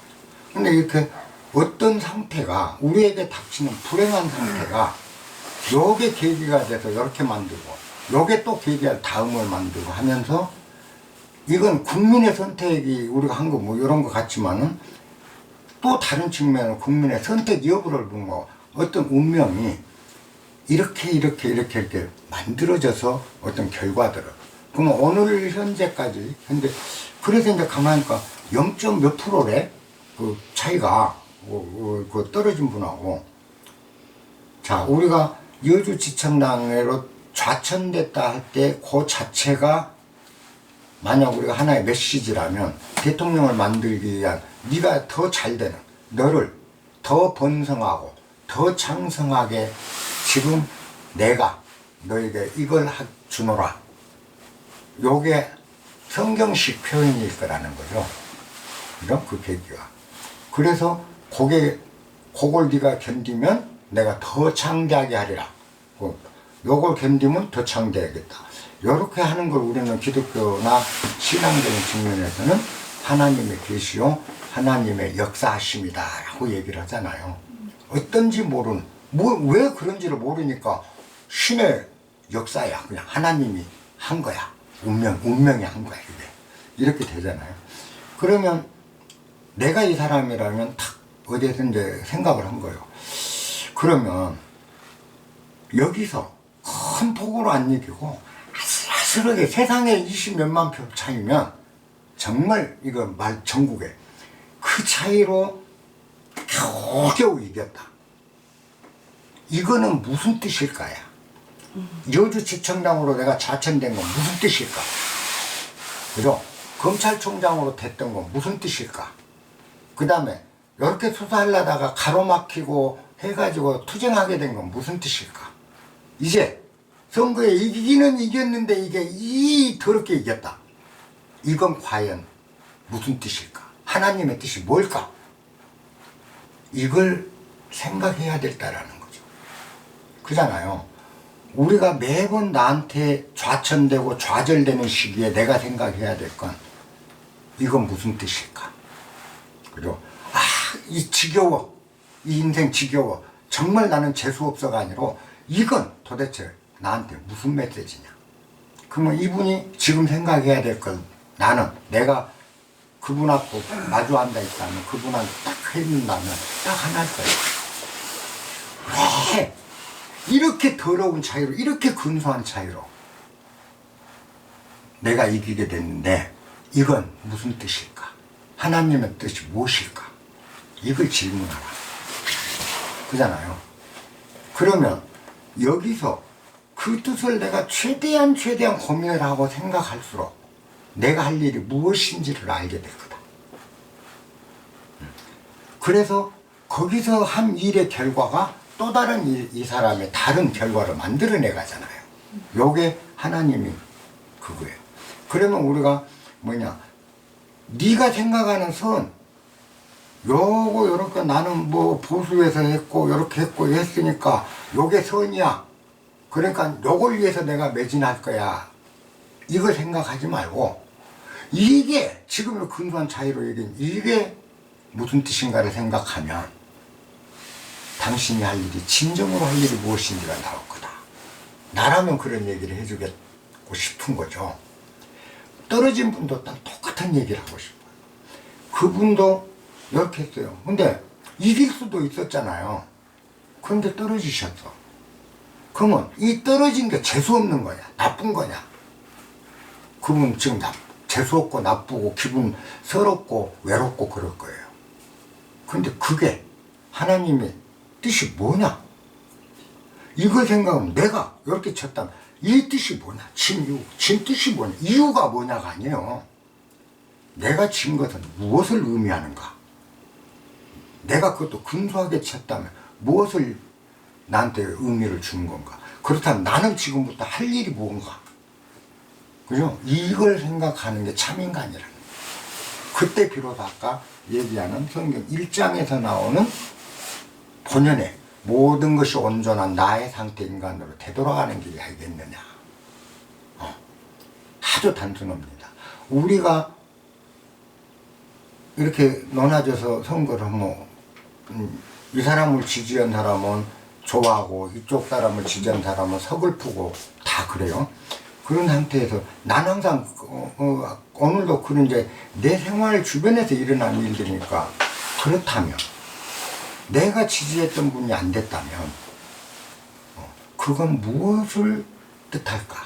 근데 이렇게 어떤 상태가 우리에게 닥치는 불행한 상태가 요게 계기가 돼서 이렇게 만들고 요게 또 계기가 다음을 만들고 하면서 이건 국민의 선택이 우리가 한 거 뭐 이런 거 같지만은 또 다른 측면으로 국민의 선택 여부를 보고 어떤 운명이 이렇게 만들어져서 어떤 결과들을 그러면 오늘 현재까지 그래서 이제 가만히 보니까 0. 몇 프로래 그 차이가 그 떨어진 분하고 자 우리가 여주지청장으로 좌천됐다 할 때 그 자체가 만약 우리가 하나의 메시지라면 대통령을 만들기 위한 네가 더 잘되는 너를 더 번성하고 더 창성하게 지금 내가 너에게 이걸 주노라. 요게 성경식 표현일 거라는 거죠. 그죠? 그 계기가. 그래서 그걸 네가 견디면 내가 더 창대하게 하리라. 요걸 견디면 더 창대하겠다. 요렇게 하는 걸 우리는 기독교나 신앙적인 측면에서는 하나님의 계시요 하나님의 역사하심이다 라고 얘기를 하잖아요. 어떤지 모르는 왜 그런지를 모르니까 신의 역사야. 그냥 하나님이 한 거야. 운명이 한 거야. 이렇게 되잖아요. 그러면 내가 이 사람이라면 탁 어디에서 이제 생각을 한 거예요. 그러면 여기서 큰 폭으로 안 이기고 아슬아슬하게 세상에 20몇만 표 차이면 정말 이거 전국에 그 차이로 겨우겨우 이겼다. 이거는 무슨 뜻일까요? 여주지청장으로 내가 좌천된 건 무슨 뜻일까? 그죠? 검찰총장으로 됐던 건 무슨 뜻일까? 그 다음에 이렇게 수사하려다가 가로막히고 해가지고 투쟁하게 된 건 무슨 뜻일까? 이제 선거에 이기기는 이겼는데 이게 더럽게 이겼다. 이건 과연 무슨 뜻일까? 하나님의 뜻이 뭘까? 이걸 생각해야 됐다라는 거죠. 그잖아요. 우리가 매번 나한테 좌천되고 좌절되는 시기에 내가 생각해야 될 건 이건 무슨 뜻일까? 그죠? 이 지겨워. 이 인생 지겨워. 정말 나는 재수없어가 아니라 이건 도대체 나한테 무슨 메시지냐? 그러면 이분이 지금 생각해야 될 건 나는 내가 그분하고 마주한다 했다면 그분한테 딱 해준다면 딱 하나일 거예요. 왜 이렇게 더러운 차이로 이렇게 근소한 차이로 내가 이기게 됐는데 이건 무슨 뜻일까? 하나님의 뜻이 무엇일까? 이걸 질문하라. 그잖아요. 그러면 여기서 그 뜻을 내가 최대한 고민을 하고 생각할수록 내가 할 일이 무엇인지를 알게 될 거다. 그래서 거기서 한 일의 결과가 또 다른 이 사람의 다른 결과를 만들어내 가잖아요. 요게 하나님이 그거예요. 그러면 우리가 뭐냐, 네가 생각하는 선, 요거 요렇게 나는 뭐 보수해서 했고 요렇게 했고 했으니까 요게 선이야. 그러니까 요걸 위해서 내가 매진할 거야. 이걸 생각하지 말고, 이게 지금의 근소한 차이로 얘기한 이게 무슨 뜻인가를 생각하면 당신이 할 일이, 진정으로 할 일이 무엇인지가 나올 거다. 나라면 그런 얘기를 해주고 싶은 거죠. 떨어진 분도 딱 똑같은 얘기를 하고 싶어요. 그분도 이렇게 했어요. 근데 이길 수도 있었잖아요. 그런데 떨어지셨어. 그러면 이 떨어진 게 재수없는 거냐, 나쁜 거냐? 그분 지금 재수없고 나쁘고 기분 서럽고 외롭고 그럴 거예요. 근데 그게 하나님의 뜻이 뭐냐? 이걸 생각하면 내가 이렇게 쳤다면 이 뜻이 뭐냐? 진 뜻이 뭐냐? 이유가 뭐냐가 아니에요. 내가 진 것은 무엇을 의미하는가? 내가 그것도 근소하게 쳤다면 무엇을 나한테 의미를 주는 건가? 그렇다면 나는 지금부터 할 일이 뭔가? 그죠? 이걸 생각하는 게 참인간이라는 거예요. 그때 비로소 아까 얘기하는 성경 1장에서 나오는 본연의 모든 것이 온전한 나의 상태 인간으로 되돌아가는 길이 알겠느냐. 아주 단순합니다. 우리가 이렇게 논하져서 선거를 뭐, 이 사람을 지지한 사람은 좋아하고 이쪽 사람을 지지한 사람은 서글프고 다 그래요. 그런 상태에서 난 항상 오늘도 그런 이제 내 생활 주변에서 일어난 일들이니까, 그렇다면 내가 지지했던 분이 안 됐다면 그건 무엇을 뜻할까?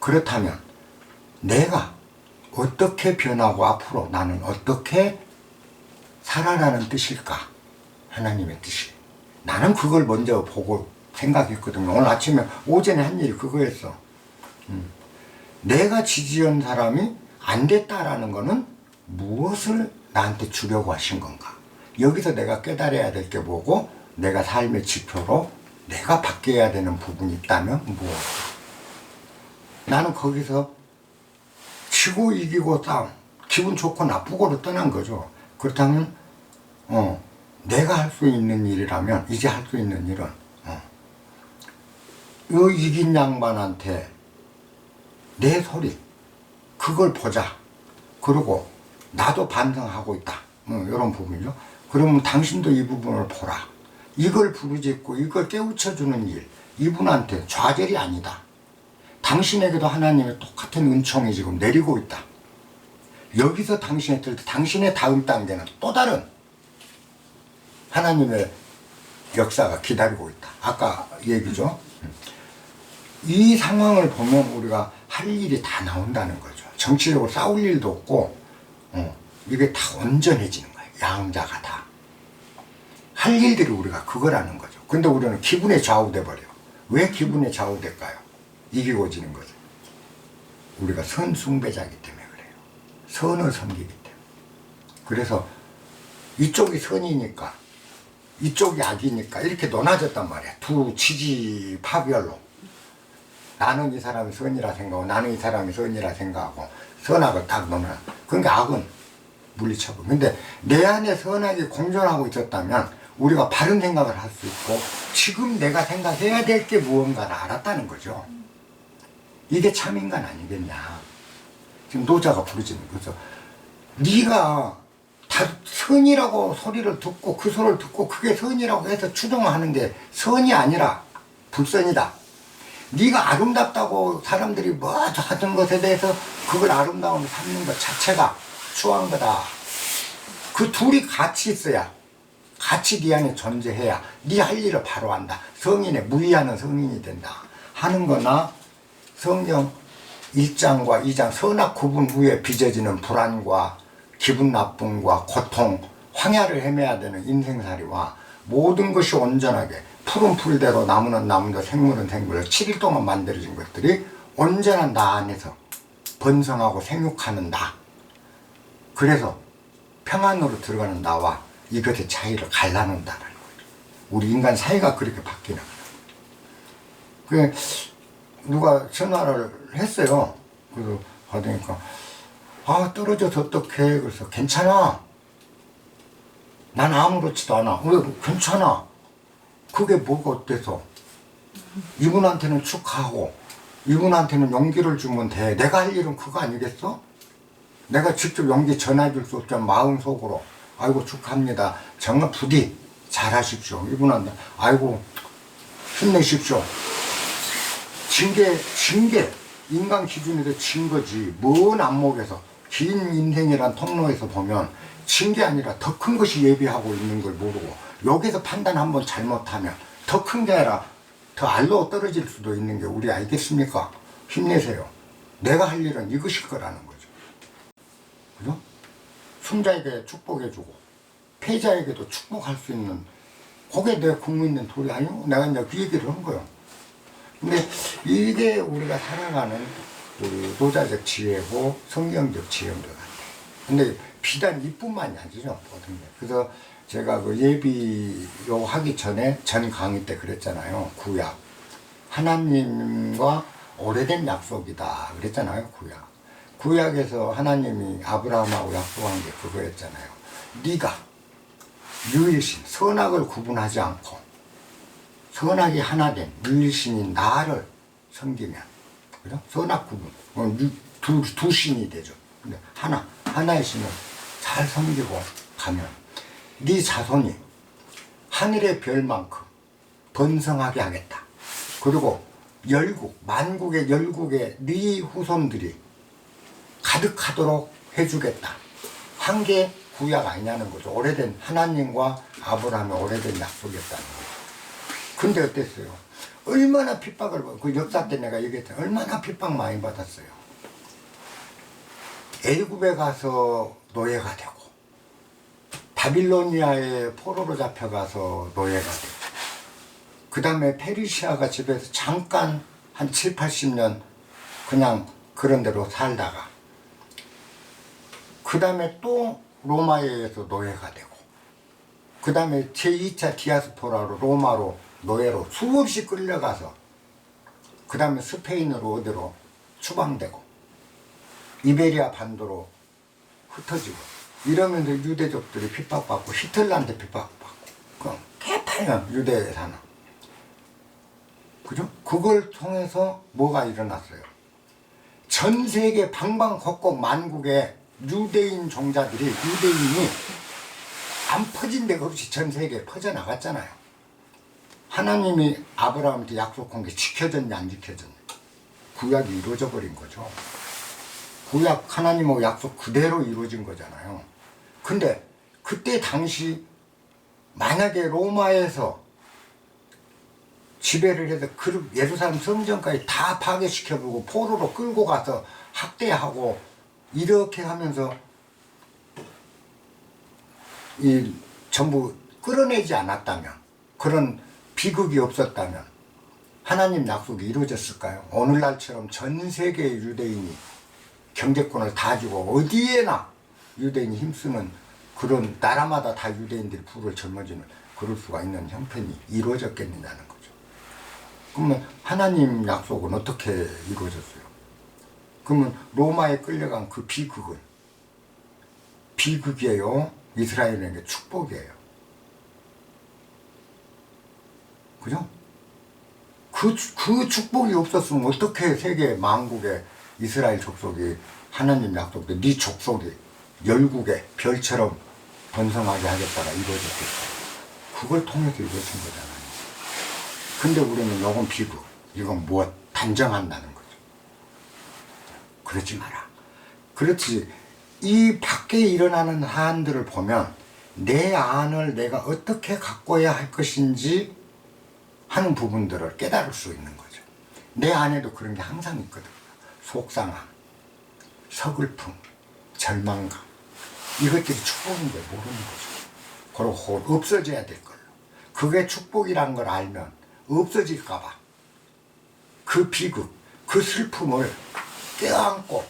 그렇다면 내가 어떻게 변하고 앞으로 나는 어떻게 살아라는 뜻일까? 하나님의 뜻이. 나는 그걸 먼저 보고 생각했거든요. 오늘 아침에 오전에 한 일이 그거였어. 내가 지지한 사람이 안 됐다라는 거는 무엇을 나한테 주려고 하신 건가? 여기서 내가 깨달아야 될 게 뭐고, 내가 삶의 지표로 내가 바뀌어야 되는 부분이 있다면 무엇? 나는 거기서 지고 이기고 싸움, 기분 좋고 나쁘고로 떠난 거죠. 그렇다면 내가 할 수 있는 일이라면, 이제 할 수 있는 일은 이 이긴 양반한테 내 소리, 그걸 보자. 그리고 나도 반성하고 있다. 이런 부분이죠. 그러면 당신도 이 부분을 보라. 이걸 부르짖고 이걸 깨우쳐주는 일, 이분한테 좌절이 아니다. 당신에게도 하나님의 똑같은 은총이 지금 내리고 있다. 여기서 당신의 다음 단계는 또 다른 하나님의 역사가 기다리고 있다. 아까 얘기죠. 이 상황을 보면 우리가 할 일이 다 나온다는 거죠. 정치적으로 싸울 일도 없고, 이게 다 온전해지는 거예요. 양자가 다. 할 일들이 우리가 그거라는 거죠. 근데 우리는 기분에 좌우돼 버려요. 왜 기분에 좌우될까요? 이기고 지는 것은. 우리가 선숭배자이기 때문에 그래요. 선을 섬기기 때문에. 그래서 이쪽이 선이니까, 이쪽이 악이니까 이렇게 논아졌단 말이야. 두 지지 파별로. 나는 이 사람이 선이라 생각하고 나는 이 사람이 선이라 생각하고 선악을 딱 논아. 그러니까 악은 물리쳐버려. 근데 내 안에 선악이 공존하고 있었다면 우리가 바른 생각을 할 수 있고, 지금 내가 생각해야 될 게 무언가를 알았다는 거죠. 이게 참인간 아니겠냐. 지금 노자가 부르지는 거죠. 네가 다 선이라고 소리를 듣고 그 소리를 듣고 그게 선이라고 해서 추정하는 게 선이 아니라 불선이다. 네가 아름답다고 사람들이 뭐 하는 것에 대해서 그걸 아름다움을 삼는 것 자체가 추한 거다. 그 둘이 같이 있어야, 같이 네 안에 존재해야 네 할 일을 바로 한다. 성인에 무의하는 성인이 된다 하는 거나, 성경 1장과 2장 선악 구분 후에 빚어지는 불안과 기분 나쁨과 고통, 황야를 헤매야 되는 인생살이와 모든 것이 온전하게 푸른 풀대로 나무는 나무대로 생물은 생물로 7일 동안 만들어진 것들이 온전한 나 안에서 번성하고 생육하는 나. 그래서 평안으로 들어가는 나와 이것의 차이를 갈라놓는다는 거죠. 우리 인간 사이가 그렇게 바뀌는 거예요. 누가 전화를 했어요. 그래서 받으니까 아 떨어져서 어떡해. 그래서 괜찮아. 난 아무렇지도 않아. 왜 괜찮아. 그게 뭐가 어때서. 이분한테는 축하하고 이분한테는 용기를 주면 돼. 내가 할 일은 그거 아니겠어? 내가 직접 용기 전해줄 수 없지만 마음속으로 아이고 축하합니다. 정말 부디 잘하십시오. 이분한테 아이고 힘내십시오. 징계 인간 기준에서 진 거지. 먼 안목에서 긴 인생이란 통로에서 보면 진 게 아니라 더 큰 것이 예비하고 있는 걸 모르고 여기서 판단 한번 잘못하면 더 큰 게 아니라 더 알로 떨어질 수도 있는 게 우리 알겠습니까? 힘내세요. 내가 할 일은 이것일 거라는 거죠. 그죠? 승자에게 축복해주고 패자에게도 축복할 수 있는 그게 내 국민 있는 도리 아니요? 내가 이제 그 얘기를 한 거예요. 근데 이게 우리가 살아가는 우리 노자적 지혜고 성경적 지혜인 것 같아요. 근데 비단 이뿐만이 아니죠. 그래서 제가 그 예비요 하기 전에 전 강의 때 그랬잖아요. 구약. 하나님과 오래된 약속이다. 그랬잖아요. 구약. 구약에서 하나님이 아브라함하고 약속한 게 그거였잖아요. 네가 유일신, 선악을 구분하지 않고 선악이 하나 된 유일신인 나를 섬기면, 그죠? 선악 구분. 두 신이 되죠. 근데 하나의 신을 잘 섬기고 가면 네 자손이 하늘의 별만큼 번성하게 하겠다. 그리고 만국의 열국에 네 후손들이 가득하도록 해주겠다. 한 게 구약 아니냐는 거죠. 오래된 하나님과 아브라함의 오래된 약속이었다는 거죠. 근데 어땠어요? 얼마나 핍박을 받고, 그 역사 때 내가 얘기했잖아요. 얼마나 핍박 많이 받았어요. 애굽에 가서 노예가 되고 바빌로니아에 포로로 잡혀가서 노예가 되고 그 다음에 페르시아가 집에서 잠깐 한 7, 80년 그냥 그런 데로 살다가 그 다음에 또 로마에 의해서 노예가 되고 그 다음에 제2차 디아스포라로 로마로 노예로 수없이 끌려가서 그 다음에 스페인으로 어디로 추방되고 이베리아 반도로 흩어지고 이러면서 유대족들이 핍박받고 히틀러한테 핍박받고 그럼 개판이야 유대에 사는. 그죠? 그걸 통해서 뭐가 일어났어요? 전 세계 방방곡곡 만국에 유대인 종자들이 유대인이 안 퍼진 데가 없이 전 세계에 퍼져나갔잖아요. 하나님이 아브라함한테 약속한 게 지켜졌냐 안 지켜졌냐. 구약이 이루어져 버린 거죠. 구약 하나님하고 약속 그대로 이루어진 거잖아요. 근데 그때 당시 만약에 로마에서 지배를 해서 예루살렘 성전까지 다 파괴시켜보고 포로로 끌고 가서 학대하고 이렇게 하면서 전부 끌어내지 않았다면, 그런 비극이 없었다면 하나님 약속이 이루어졌을까요? 오늘날처럼 전 세계의 유대인이 경제권을 다 주고 어디에나 유대인이 힘쓰는 그런 나라마다 다 유대인들이 부를 짊어지는 그럴 수가 있는 형편이 이루어졌겠느냐는 거죠. 그러면 하나님 약속은 어떻게 이루어졌어요? 그러면 로마에 끌려간 그 비극이에요? 이스라엘에게 축복이에요? 그죠? 그 축복이 없었으면 어떻게 세계 만국에 이스라엘 족속이 하나님 약속대 네 족속이 열국에 별처럼 번성하게 하겠다가 이루어졌겠어요. 그걸 통해서 이루어진 거잖아요. 근데 우리는 이건 비극, 이건 무엇 단정한다는 거죠. 그러지 마라. 그렇지. 이 밖에 일어나는 사안들을 보면 내 안을 내가 어떻게 가꿔야 할 것인지 하는 부분들을 깨달을 수 있는 거죠. 내 안에도 그런 게 항상 있거든요. 속상함, 서글픔, 절망감, 이것들이 축복인 걸 모르는 거죠. 그리고 없어져야 될 걸로. 그게 축복이란 걸 알면 없어질까봐 그 비극, 그 슬픔을 껴안고,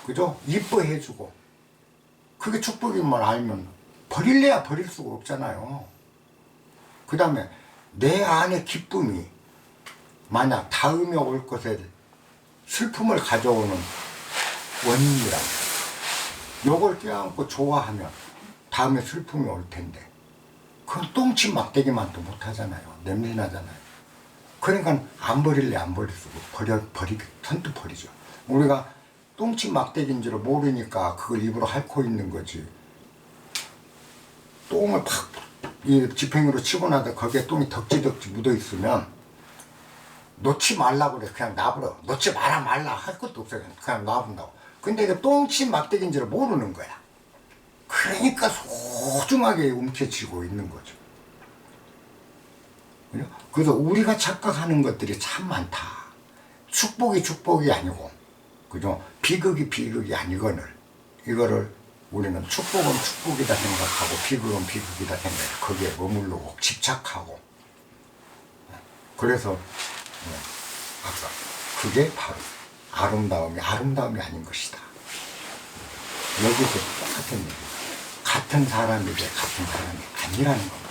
그죠? 이뻐해주고, 그게 축복인 걸 알면 버릴래야 버릴 수가 없잖아요. 그 다음에 내 안의 기쁨이 만약 다음에 올 것에 슬픔을 가져오는 원인이라고. 요걸 껴안고 좋아하면 다음에 슬픔이 올 텐데 그건 똥침 막대기만 또 못하잖아요. 냄새 나잖아요. 그러니까 안 버릴래 안 버릴 수고 버리기 선뜻 버리죠. 우리가 똥침 막대기인 줄 모르니까 그걸 입으로 핥고 있는 거지. 똥을 팍 이 지팽이로 치고 나서 거기에 똥이 덕지덕지 묻어 있으면 놓지 말라고 그래. 그냥 놔버려. 놓지 말아 말라 할 것도 없어요. 그냥 놔본다고. 근데 이게 똥침 막대기인 줄 모르는 거야. 그러니까 소중하게 움켜쥐고 있는 거죠. 그래서 우리가 착각하는 것들이 참 많다. 축복이 축복이 아니고, 그죠? 비극이 비극이 아니거늘. 이거를 우리는 축복은 축복이다 생각하고, 비극은 비극이다 생각하고, 거기에 머무르고, 집착하고. 그래서, 아까, 그게 바로 아름다움이 아닌 것이다. 여기서 똑같은 얘기. 같은 사람이게 같은 사람이 아니라는 겁니다.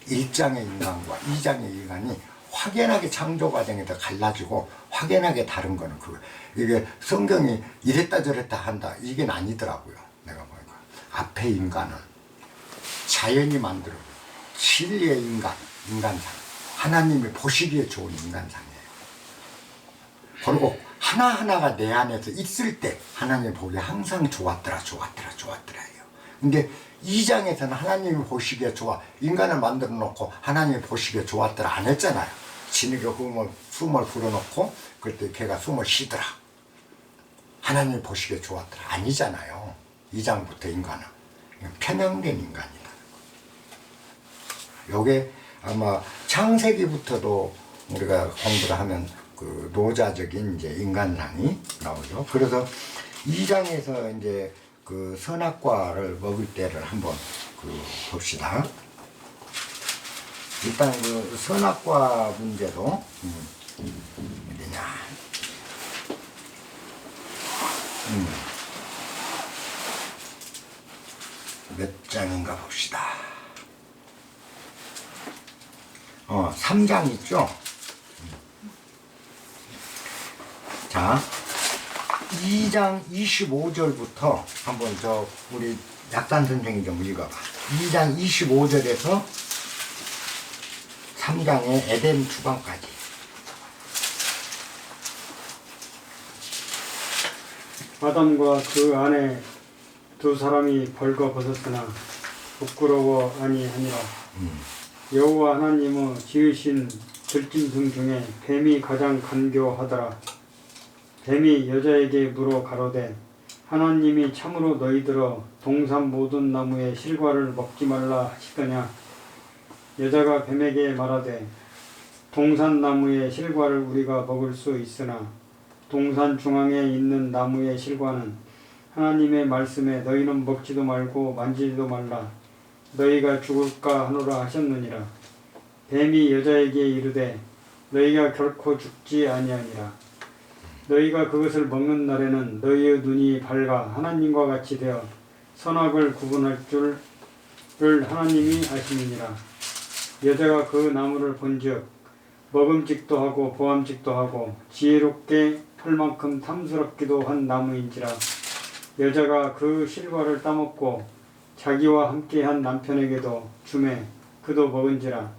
1장의 인간과 2장의 인간이 확연하게 창조 과정에서 갈라지고 확연하게 다른 거는 그거. 이게 성경이 이랬다 저랬다 한다 이게 아니더라고요. 내가 보니까 앞에 인간은 자연이 만들어 진리의 인간상 하나님이 보시기에 좋은 인간상이에요. 그리고 하나하나가 내 안에서 있을 때 하나님 보기에 항상 좋았더라 해요. 근데 2장에서는 하나님이 보시기에 좋아. 인간을 만들어 놓고 하나님이 보시기에 좋았더라 안 했잖아요. 진흙에 숨을 불어넣고 그때 걔가 숨을 쉬더라. 하나님이 보시기에 좋았더라. 아니잖아요. 2장부터 인간은. 편향된 인간이다. 요게 아마 창세기부터도 우리가 공부를 하면 그 노자적인 이제 인간상이 나오죠. 그래서 2장에서 이제 그 선악과를 먹을 때를 한번 봅시다. 일단 그 선악과 문제도 어디냐? 몇 장인가 봅시다. 3장 있죠? 자, 2장 25절부터 한번 우리 약산 선생이 좀 읽어봐. 2장 25절에서 3장의 에덴 추방까지. 아담과 그 아내 두 사람이 벌거벗었으나 부끄러워 아니하니라. 여호와 하나님은 지으신 들짐승 중에 뱀이 가장 간교하더라. 뱀이 여자에게 물어 가로되 하나님이 참으로 너희들어 동산 모든 나무의 실과를 먹지 말라 하시더냐. 여자가 뱀에게 말하되 동산 나무의 실과를 우리가 먹을 수 있으나 동산 중앙에 있는 나무의 실과는 하나님의 말씀에 너희는 먹지도 말고 만지지도 말라 너희가 죽을까 하노라 하셨느니라. 뱀이 여자에게 이르되 너희가 결코 죽지 아니하니라. 너희가 그것을 먹는 날에는 너희의 눈이 밝아 하나님과 같이 되어 선악을 구분할 줄을 하나님이 아시느니라. 여자가 그 나무를 본즉 먹음직도 하고 보암직도 하고 지혜롭게 할 만큼 탐스럽기도 한 나무인지라. 여자가 그 실과를 따먹고 자기와 함께한 남편에게도 주매 그도 먹은지라.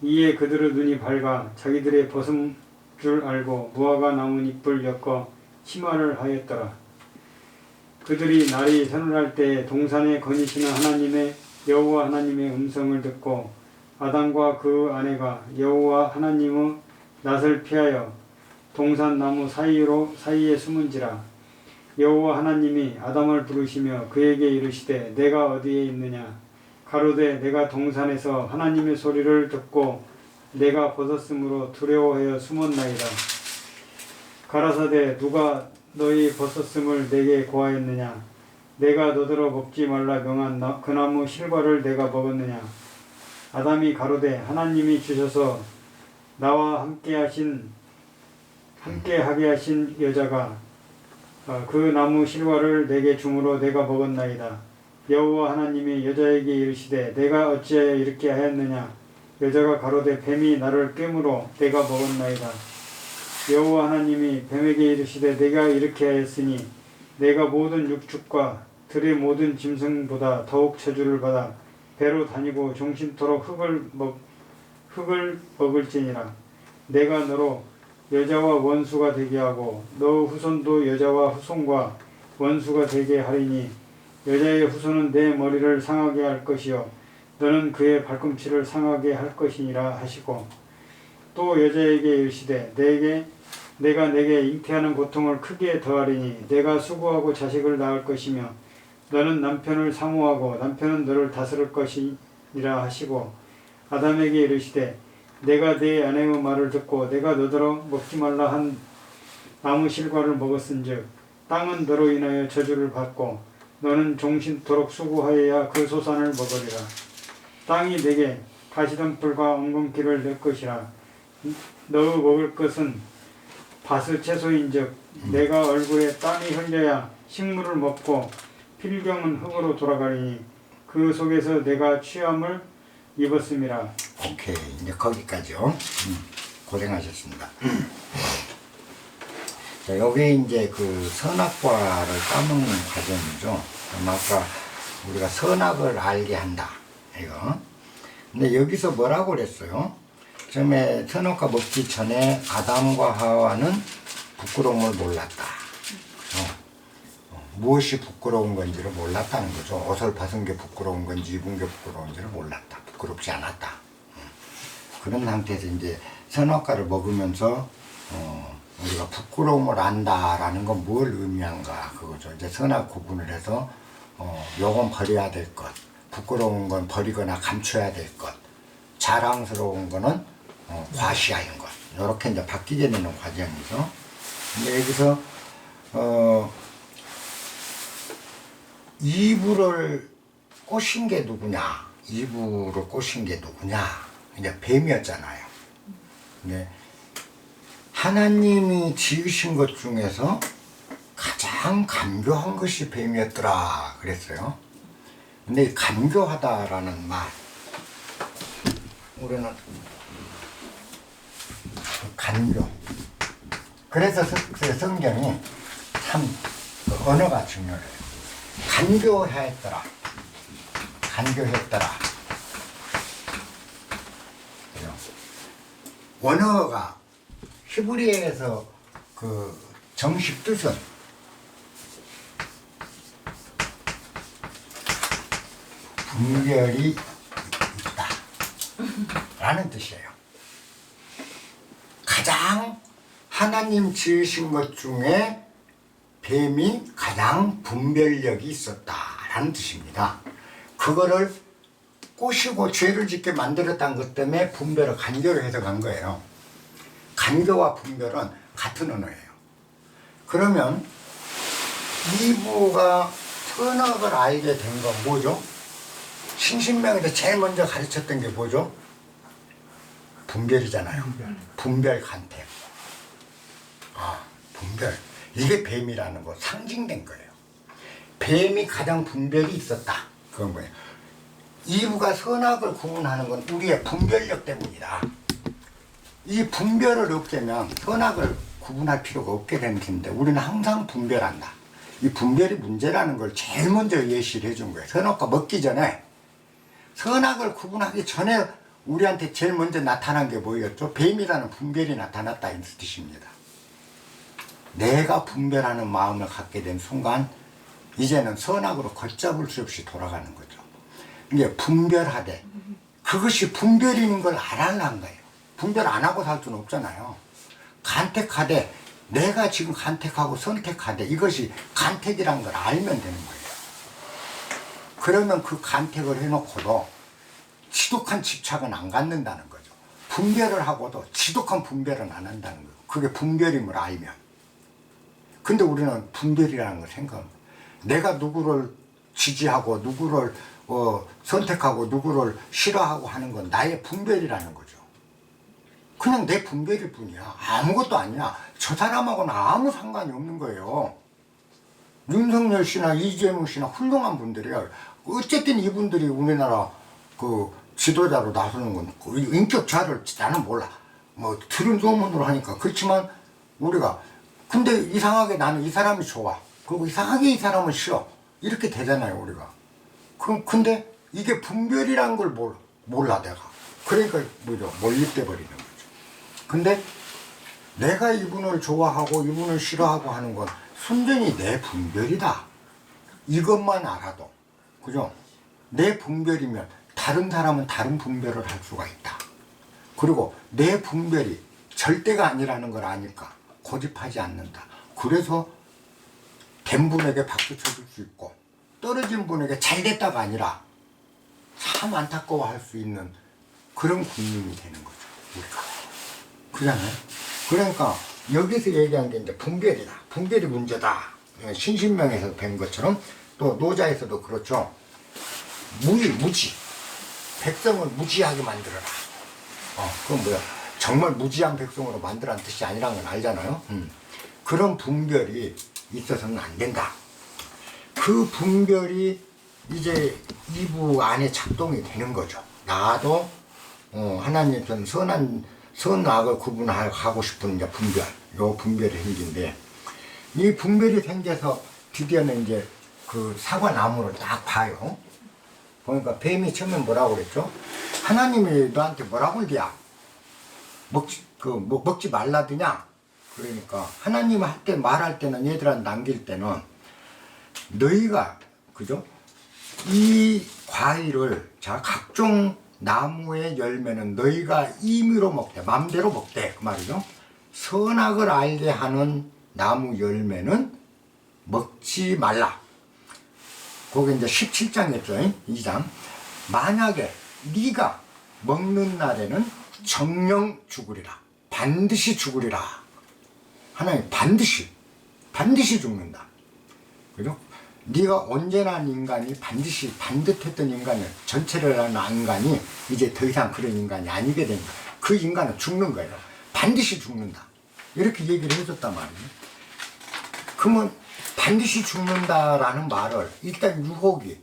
이에 그들의 눈이 밝아 자기들의 벗은 줄 알고 무화과 나뭇잎을 엮어 치마를 하였더라. 그들이 날이 서늘할 때에 동산에 거니시는 여호와 하나님의 음성을 듣고 아담과 그 아내가 여호와 하나님의 낯을 피하여 동산 나무 사이에 숨은지라. 여호와 하나님이 아담을 부르시며 그에게 이르시되 내가 어디에 있느냐. 가로되 내가 동산에서 하나님의 소리를 듣고 내가 벗었으므로 두려워하여 숨었나이다. 가라사대 누가 너희 벗었음을 내게 고하였느냐. 내가 너더러 먹지 말라 명한 그 나무 실과를 내가 먹었느냐. 아담이 가로되 하나님이 주셔서 나와 함께하게 하신 여자가 그 나무 실과를 내게 주므로 내가 먹었나이다. 여호와 하나님이 여자에게 이르시되 내가 어찌하여 이렇게 하였느냐. 여자가 가로되 뱀이 나를 꿰물어 내가 먹었나이다. 여호와 하나님이 뱀에게 이르시되 내가 이렇게 하였으니 내가 모든 육축과 들의 모든 짐승보다 더욱 저주를 받아 배로 다니고 종신토록 흙을 먹을지니라. 내가 너로 여자와 원수가 되게 하고 너 후손도 여자와 후손과 원수가 되게 하리니 여자의 후손은 내 머리를 상하게 할 것이요 너는 그의 발꿈치를 상하게 할 것이니라 하시고 또 여자에게 이르시되 내가 내게 잉태하는 고통을 크게 더하리니 내가 수고하고 자식을 낳을 것이며 너는 남편을 사모하고 남편은 너를 다스릴 것이니라 하시고 아담에게 이르시되 내가 네 아내의 말을 듣고 내가 너더러 먹지 말라 한 나무 실과를 먹었은즉 땅은 너로 인하여 저주를 받고 너는 종신토록 수고하여야 그 소산을 먹으리라. 땅이 내게 가시덤불과 엉겅퀴를 낼 것이라. 너 먹을 것은 밭의 채소인즉 내가 얼굴에 땀이 흘려야 식물을 먹고 필경은 흙으로 돌아가리니 그 속에서 내가 취함을 입었음이라. 오케이, 이제 거기까지요. 고생하셨습니다. 자, 여기 이제 그 선악과를 까먹는 과정이죠. 그럼 아까 우리가 선악을 알게 한다, 이거. 근데 여기서 뭐라고 그랬어요? 처음에 선악과 먹기 전에 아담과 하와는 부끄러움을 몰랐다. 무엇이 부끄러운 건지를 몰랐다는 거죠. 옷을 벗은 게 부끄러운 건지 입은 게 부끄러운지를 몰랐다. 부끄럽지 않았다. 그런 상태에서 이제 선악과를 먹으면서 우리가 부끄러움을 안다라는 건 뭘 의미한가 그거죠. 이제 선악 구분을 해서 요건 버려야 될 것, 부끄러운 건 버리거나 감춰야 될 것, 자랑스러운 거는 과시하는 것, 이렇게 이제 바뀌게 되는 과정이죠. 근데 여기서 이브를 꼬신 게 누구냐? 이브를 꼬신 게 누구냐? 이제 뱀이었잖아요. 근데 하나님이 지으신 것 중에서 가장 간교한 것이 뱀이었더라 그랬어요. 근데 이 간교하다라는 말, 우리는 간교. 그래서 성경이 참 언어가 중요해요. 간교했더라. 간교했더라. 원어가 히브리어에서 그 정식 뜻은 분별이 있다 라는 뜻이에요. 가장 하나님 지으신 것 중에 뱀이 가장 분별력이 있었다라는 뜻입니다. 그거를 꼬시고 죄를 짓게 만들었다는 것 때문에 분별을 간교로 해석한 거예요. 간교와 분별은 같은 언어예요. 그러면 이브가 선악을 알게 된 건 뭐죠? 신신명에서 제일 먼저 가르쳤던 게 뭐죠? 분별이잖아요. 분별 간택. 분별. 이게 뱀이라는 거 상징된 거예요. 뱀이 가장 분별이 있었다. 그건 뭐예요? 이브가 선악을 구분하는 건 우리의 분별력 때문이다. 이 분별을 없애면 선악을 구분할 필요가 없게 되는 텐데 우리는 항상 분별한다. 이 분별이 문제라는 걸 제일 먼저 예시를 해준 거예요. 선악과 먹기 전에 선악을 구분하기 전에 우리한테 제일 먼저 나타난 게 뭐였죠? 뱀이라는 분별이 나타났다 이 뜻입니다. 내가 분별하는 마음을 갖게 된 순간 이제는 선악으로 걷잡을 수 없이 돌아가는 거죠. 이게 분별하되 그것이 분별인 걸 알아낸 거예요. 분별 안 하고 살 수는 없잖아요. 간택하되 내가 지금 간택하고 선택하되 이것이 간택이란 걸 알면 되는 거예요. 그러면 그 간택을 해놓고도 지독한 집착은 안 갖는다는 거죠. 분별을 하고도 지독한 분별은 안 한다는 거예요. 그게 분별임을 알면. 근데 우리는 분별이라는 걸 생각합니다. 내가 누구를 지지하고 누구를 선택하고 누구를 싫어하고 하는 건 나의 분별이라는 거죠. 그냥 내 분별일 뿐이야. 아무것도 아니야. 저 사람하고는 아무 상관이 없는 거예요. 윤석열 씨나 이재명 씨나 훌륭한 분들이야. 어쨌든 이분들이 우리나라 그 지도자로 나서는 건 인격 자를 나는 몰라. 뭐 들은 소문으로 하니까. 그렇지만 우리가 근데 이상하게 나는 이 사람이 좋아. 그리고 이상하게 이 사람은 싫어. 이렇게 되잖아요, 우리가. 근데 이게 분별이란 걸 몰라, 내가. 그러니까 뭐죠? 몰입돼 버리는 거죠. 근데 내가 이분을 좋아하고 이분을 싫어하고 하는 건 순전히 내 분별이다. 이것만 알아도. 그죠? 내 분별이면 다른 사람은 다른 분별을 할 수가 있다. 그리고 내 분별이 절대가 아니라는 걸 아니까 고집하지 않는다. 그래서 된 분에게 박수 쳐줄 수 있고 떨어진 분에게 잘 됐다가 아니라 참 안타까워할 수 있는 그런 국민이 되는 거죠, 우리가. 그잖아요. 그러니까 여기서 얘기한 게 이제 분별이다. 분별이 문제다. 신신명에서 뵌 것처럼 또 노자에서도 그렇죠. 무지. 백성을 무지하게 만들어라. 그건 뭐야? 정말 무지한 백성으로 만들라는 뜻이 아니라는 건 알잖아요. 그런 분별이 있어서는 안 된다. 그 분별이 이제 이부 안에 작동이 되는 거죠. 나도 하나님께서는 선악을 구분하고 싶은 이제 분별, 요 분별이 생긴데, 이 분별이 생겨서 드디어는 이제 그 사과나무를 딱 봐요. 보니까 뱀이 처음에 뭐라고 그랬죠? 하나님이 너한테 뭐라고 그러냐? 먹지 말라드냐? 그러니까 하나님 말할 때는, 얘들한테 남길 때는 너희가, 그죠? 이 과일을, 자, 각종 나무의 열매는 너희가 임의로 먹되, 맘대로 먹되, 그 말이죠. 선악을 알게 하는 나무 열매는 먹지 말라. 거기 이제 17장이었죠. 2장. 만약에 네가 먹는 날에는 정령 죽으리라. 반드시 죽으리라. 하나님 반드시 죽는다. 그죠? 네가 언제나 인간이 반드시 반듯했던 인간을 전체를 하는 인간이 이제 더 이상 그런 인간이 아니게 된 거야. 그 인간은 죽는 거예요. 반드시 죽는다. 이렇게 얘기를 해줬단 말이에요. 그러면 반드시 죽는다라는 말을 일단 유혹이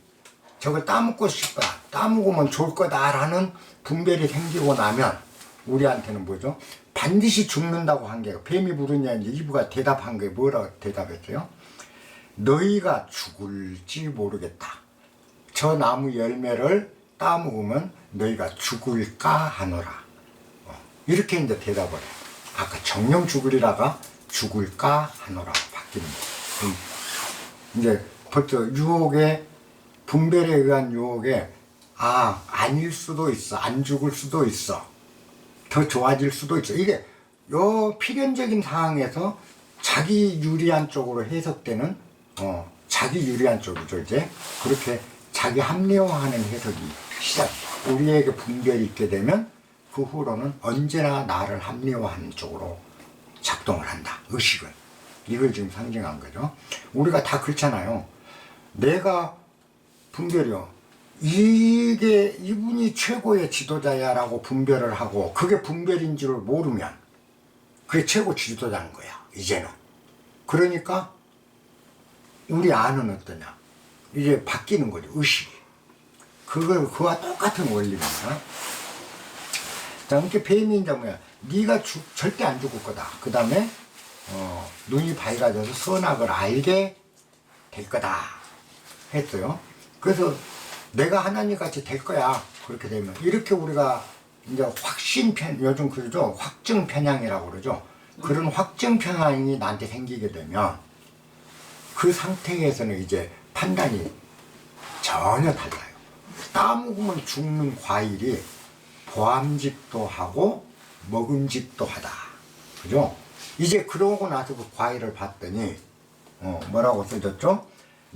저걸 따먹고 싶다, 따먹으면 좋을 거다라는 분별이 생기고 나면 우리한테는 뭐죠? 반드시 죽는다고 한 게, 뱀이 물으냐 이제 이브가 대답한 게 뭐라고 대답했어요? 너희가 죽을지 모르겠다. 저 나무 열매를 따먹으면 너희가 죽을까 하노라. 이렇게 이제 대답을 해요. 아까 정령 죽으리라가 죽을까 하노라 바뀌는 거예요. 이제 벌써 유혹에, 분별에 의한 유혹에, 아닐 수도 있어, 안 죽을 수도 있어, 더 좋아질 수도 있어. 이게 요 필연적인 상황에서 자기 유리한 쪽으로 해석되는, 자기 유리한 쪽이죠. 이제 그렇게 자기 합리화하는 해석이 시작해요. 우리에게 분별이 있게 되면 그 후로는 언제나 나를 합리화하는 쪽으로 작동을 한다. 의식은. 이걸 지금 상징한 거죠. 우리가 다 그렇잖아요. 내가 분별이요. 이게 이분이 최고의 지도자야라고 분별을 하고 그게 분별인 줄 모르면 그게 최고 지도자인 거야. 이제는. 그러니까 우리 안은 어떠냐? 이제 바뀌는 거죠. 의식이. 그와 똑같은 원리입니다. 자, 이렇게 뱀이 이제 뭐야? 네가 절대 안 죽을 거다. 그 다음에 눈이 밝아져서 선악을 알게 될 거다 했어요. 그래서 내가 하나님 같이 될 거야. 그렇게 되면 이렇게 우리가 이제 요즘 그러죠. 확증 편향이라고 그러죠. 그런 확증 편향이 나한테 생기게 되면 그 상태에서는 이제 판단이 전혀 달라요. 따먹으면 죽는 과일이 보암직도 하고 먹음직도 하다. 그죠? 이제 그러고 나서 그 과일을 봤더니 뭐라고 써졌죠?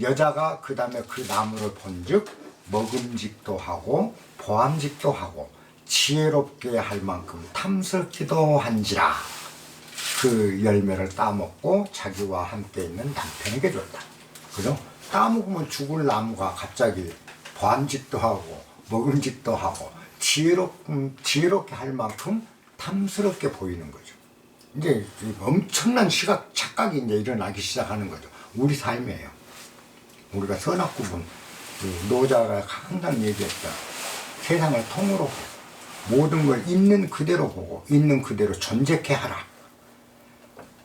여자가 그 다음에 그 나무를 본즉 먹음직도 하고 보암직도 하고 지혜롭게 할 만큼 탐스럽기도 한지라. 그 열매를 따먹고 자기와 함께 있는 남편에게 줬다. 그죠? 따먹으면 죽을 나무가 갑자기 보암직도 하고 먹음직도 하고 지혜롭게 할 만큼 탐스럽게 보이는 거죠. 이제 엄청난 착각이 이제 일어나기 시작하는 거죠. 우리 삶이에요. 우리가 선악구분, 노자가 항상 얘기했다. 세상을 통으로 보고, 모든 걸 있는 그대로 보고, 있는 그대로 존재케 하라.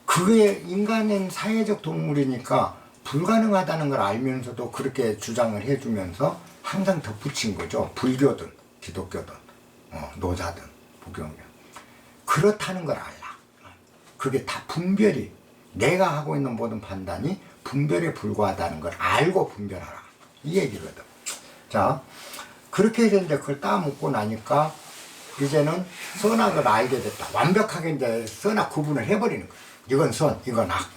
그게 인간은 사회적 동물이니까 불가능하다는 걸 알면서도 그렇게 주장을 해주면서 항상 덧붙인 거죠. 불교든 기독교든 노자든 부교면 그렇다는 걸 알라. 그게 다 분별이, 내가 하고 있는 모든 판단이 분별에 불과하다는 걸 알고 분별하라, 이 얘기거든. 자, 그렇게 해서 이제 그걸 따먹고 나니까 이제는 선악을 알게 됐다. 완벽하게 이제 선악 구분을 해버리는 거야. 이건 선, 이건 악.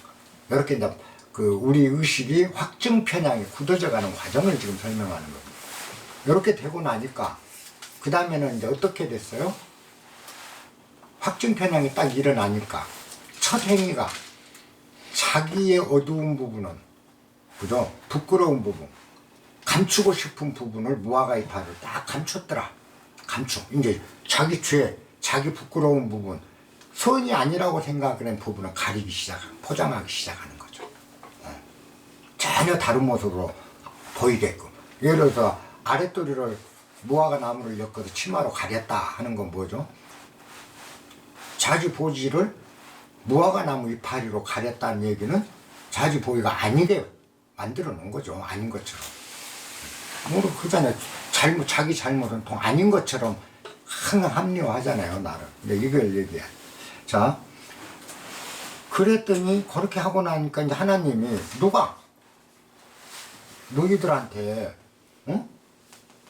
이렇게 이제 우리 의식이 확증 편향이 굳어져 가는 과정을 지금 설명하는 겁니다. 이렇게 되고 나니까 그 다음에는 이제 어떻게 됐어요? 확증 편향이 딱 일어나니까 첫 행위가 자기의 어두운 부분은, 그죠? 부끄러운 부분, 감추고 싶은 부분을 무아가이파를 딱 감췄더라. 이제 자기 죄, 자기 부끄러운 부분, 선이 아니라고 생각하는 부분을 가리기 시작하고 포장하기 시작하는 거죠. 전혀 다른 모습으로 보이게끔. 예를 들어서 아랫도리를 무화과 나무를 엮어서 치마로 가렸다 하는 건 뭐죠? 자기 보지를 무화과 나무 이파리로 가렸다는 얘기는 자기 보기가 아니게 만들어 놓은 거죠. 아닌 것처럼. 모르 그잖아요. 자기 잘못은 통 아닌 것처럼 항상 합리화하잖아요, 나를. 근데 이걸 얘기해. 자, 그랬더니 그렇게 하고 나니까 이제 하나님이 너희들한테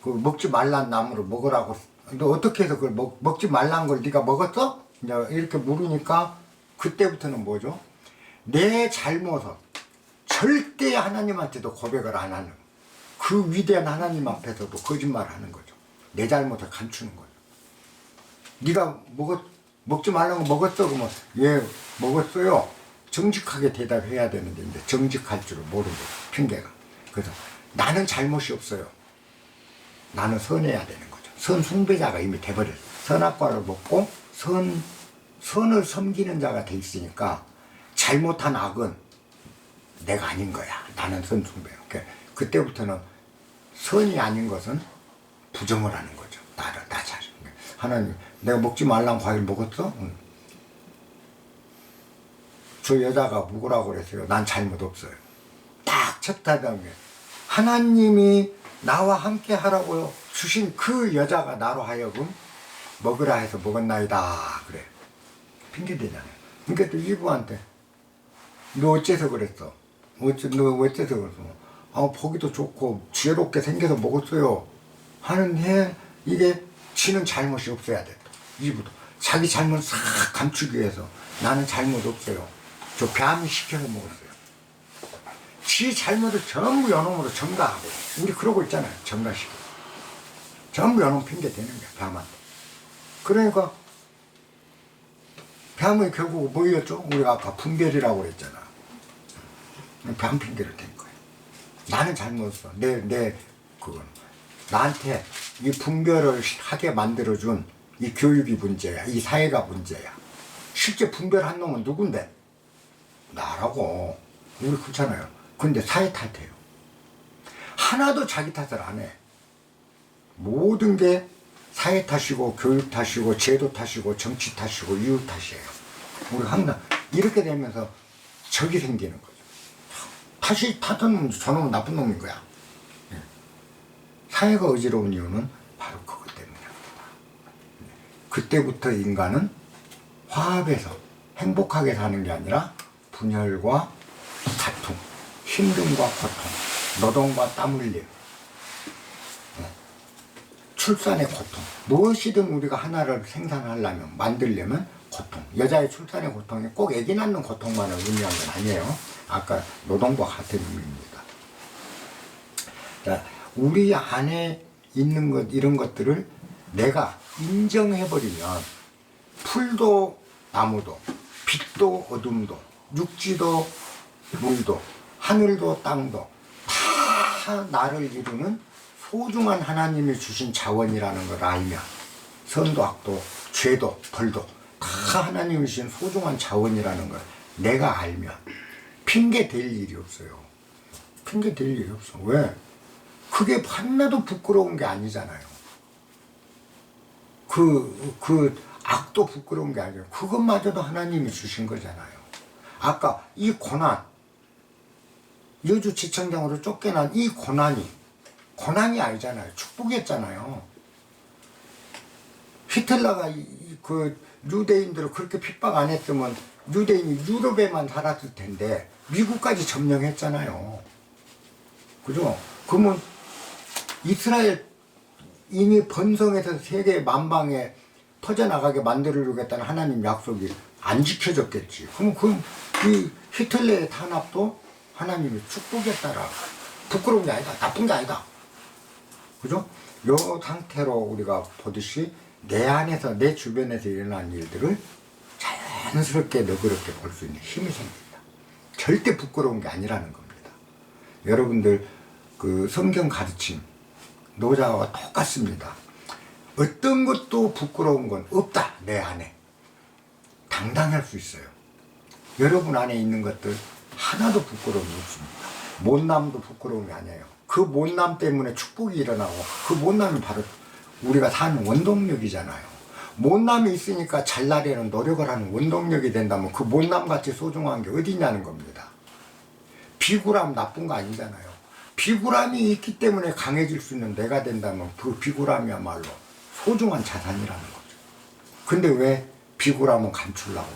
그 먹지 말란 나무를 먹으라고, 너 어떻게 해서 그걸 먹지 말란 걸 네가 먹었어? 이제 이렇게 물으니까 그때부터는 뭐죠? 내 잘못은 절대 하나님한테도 고백을 안 하는, 그 위대한 하나님 앞에서도 거짓말하는 거죠. 내 잘못을 감추는 거죠. 네가 먹지 말라고 먹었어? 그러면 예, 먹었어요. 정직하게 대답해야 되는데 이제 정직할 줄을 모르고 핑계가. 그래서 나는 잘못이 없어요. 나는 선해야 되는 거죠. 선 숭배자가 이미 돼버렸어요. 선악과를 먹고 선을 섬기는 자가 돼 있으니까 잘못한 악은 내가 아닌 거야. 나는 선숭배. 그때부터는 선이 아닌 것은 부정을 하는 거죠. 나 자신. 하나님, 내가 먹지 말란 과일 먹었어? 응. 저 여자가 먹으라고 그랬어요. 난 잘못 없어요. 딱 첫 타당에 하나님이 나와 함께 하라고 주신 그 여자가 나로 하여금 먹으라 해서 먹었나이다. 그래. 핑계대잖아요. 그러니까 또 이브한테 너 어째서 그랬어? 너 어째서 그랬어? 보기도 좋고 지혜롭게 생겨서 먹었어요. 하는데 이게 지는 잘못이 없어야 돼. 이브도 자기 잘못 싹 감추기 위해서 나는 잘못 없어요. 저 뱀이 시켜서 먹었어요. 지 잘못을 전부 연놈으로 전가하고, 우리 그러고 있잖아요. 전가시키고 전부 연놈 핑계 대는 거야, 뱀한테. 그러니까 뱀이 결국 뭐였죠? 우리가 아까 분별이라고 그랬잖아. 뱀 핑계를 댄 거야. 나는 잘못했어. 그건 나한테 이 분별을 하게 만들어준 이 교육이 문제야. 이 사회가 문제야. 실제 분별한 놈은 누군데? 나라고. 우리 그렇잖아요. 근데 사회 탓해요. 하나도 자기 탓을 안 해. 모든 게 사회 탓이고 교육 탓이고 제도 탓이고 정치 탓이고 이유 탓이에요. 우리 항상 이렇게 되면서 적이 생기는 거죠. 탓은 저놈은 나쁜 놈인 거야. 사회가 어지러운 이유는 바로 그것 때문이야. 그때부터 인간은 화합해서 행복하게 사는 게 아니라 분열과 다툼, 힘듦과 고통, 노동과 땀 흘림, 출산의 고통, 무엇이든 우리가 하나를 생산하려면, 만들려면 고통. 여자의 출산의 고통이 꼭 아기 낳는 고통만을 의미한 건 아니에요. 아까 노동과 같은 의미입니다. 자, 우리 안에 있는 것, 이런 것들을 내가 인정해버리면 풀도 나무도, 빛도 어둠도, 육지도 물도, 하늘도 땅도 다 나를 이루는 소중한 하나님이 주신 자원이라는 걸 알면, 선도 악도 죄도 벌도 다 하나님이 주신 소중한 자원이라는 걸 내가 알면 핑계 댈 일이 없어요. 핑계 댈 일이 없어. 왜? 그게 하나도 부끄러운 게 아니잖아요. 그 악도 부끄러운 게 아니에요. 그것마저도 하나님이 주신 거잖아요. 아까 이 고난, 여주지청장으로 쫓겨난 이 고난이 아니잖아요. 축복이었잖아요. 히틀러가 그 유대인들을 그렇게 핍박 안 했으면 유대인이 유럽에만 살았을 텐데 미국까지 점령했잖아요. 그죠? 그러면 이스라엘 이미 번성해서 세계 만방에 퍼져나가게 만들어주겠다는 하나님 약속이 안 지켜졌겠지. 그럼 이 히틀러의 탄압도 하나님의 축복에 따라 부끄러운 게 아니다. 나쁜 게 아니다. 그죠? 요 상태로 우리가 보듯이 내 안에서 내 주변에서 일어난 일들을 자연스럽게 너그럽게 볼 수 있는 힘이 생깁니다. 절대 부끄러운 게 아니라는 겁니다. 여러분들 그 성경 가르침 노자와 똑같습니다. 어떤 것도 부끄러운 건 없다. 내 안에 당당할 수 있어요. 여러분 안에 있는 것들 하나도 부끄러움이 없습니다. 못남도 부끄러움이 아니에요. 그 못남 때문에 축복이 일어나고 그 못남이 바로 우리가 사는 원동력이잖아요. 못남이 있으니까 잘나려는 노력을 하는 원동력이 된다면 그 못남같이 소중한 게 어디냐는 겁니다. 비굴함 나쁜 거 아니잖아요. 비굴함이 있기 때문에 강해질 수 있는 내가 된다면 그 비굴함이야말로 소중한 자산이라는 거죠. 근데 왜 비굴함은 감추려고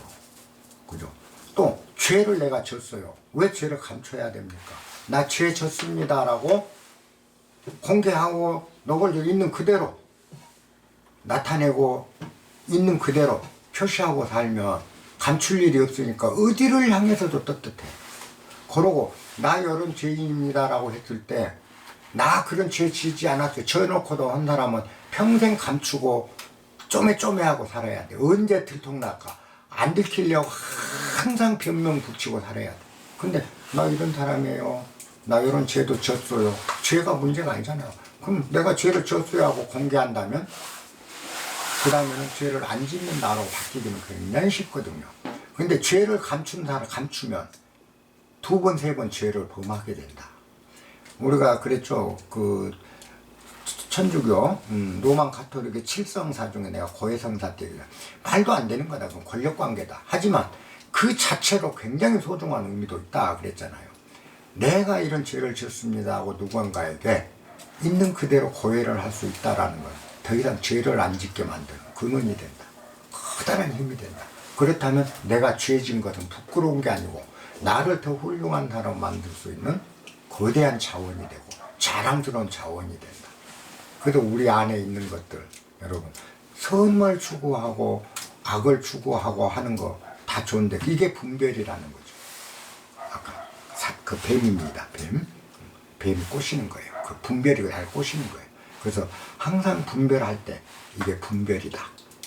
그죠? 또 죄를 내가 졌어요. 왜 죄를 감춰야 됩니까? 나 죄 졌습니다 라고 공개하고 너걸 있는 그대로 나타내고 있는 그대로 표시하고 살면 감출 일이 없으니까 어디를 향해서도 떳떳해. 그러고 나 이런 죄인입니다 라고 했을 때 나 그런 죄 지지 않았어요. 져놓고도 한 사람은 평생 감추고 쪼매쪼매하고 살아야 돼. 언제 들통날까? 안 들키려고 항상 변명 붙이고 살아야 돼. 근데 나 이런 사람이에요. 나 이런 죄도 졌어요. 죄가 문제가 아니잖아요. 그럼 내가 죄를 졌어요 하고 공개한다면 그 다음에는 죄를 안 짓는 나로 바뀌기는 굉장히 쉽거든요. 근데 죄를 감추면 두 번, 세 번 죄를 범하게 된다. 우리가 그랬죠. 그 천주교 로만 가톨릭의 7성사 중에 내가 고해성사 때 말도 안 되는 거다. 그건 권력관계다. 하지만 그 자체로 굉장히 소중한 의미도 있다 그랬잖아요. 내가 이런 죄를 지었습니다 하고 누군가에게 있는 그대로 고해를 할 수 있다라는 건 더 이상 죄를 안 짓게 만드는 근원이 된다. 커다란 힘이 된다. 그렇다면 내가 죄진 것은 부끄러운 게 아니고 나를 더 훌륭한 사람 만들 수 있는 거대한 자원이 되고 자랑스러운 자원이 된다. 그래서 우리 안에 있는 것들 여러분 선을 추구하고 악을 추구하고 하는 거 다 좋은데 이게 분별이라는 거죠. 아까 그 뱀입니다. 뱀이 꼬시는 거예요. 그 분별이 날 꼬시는 거예요. 그래서 항상 분별할 때 이게 분별이다.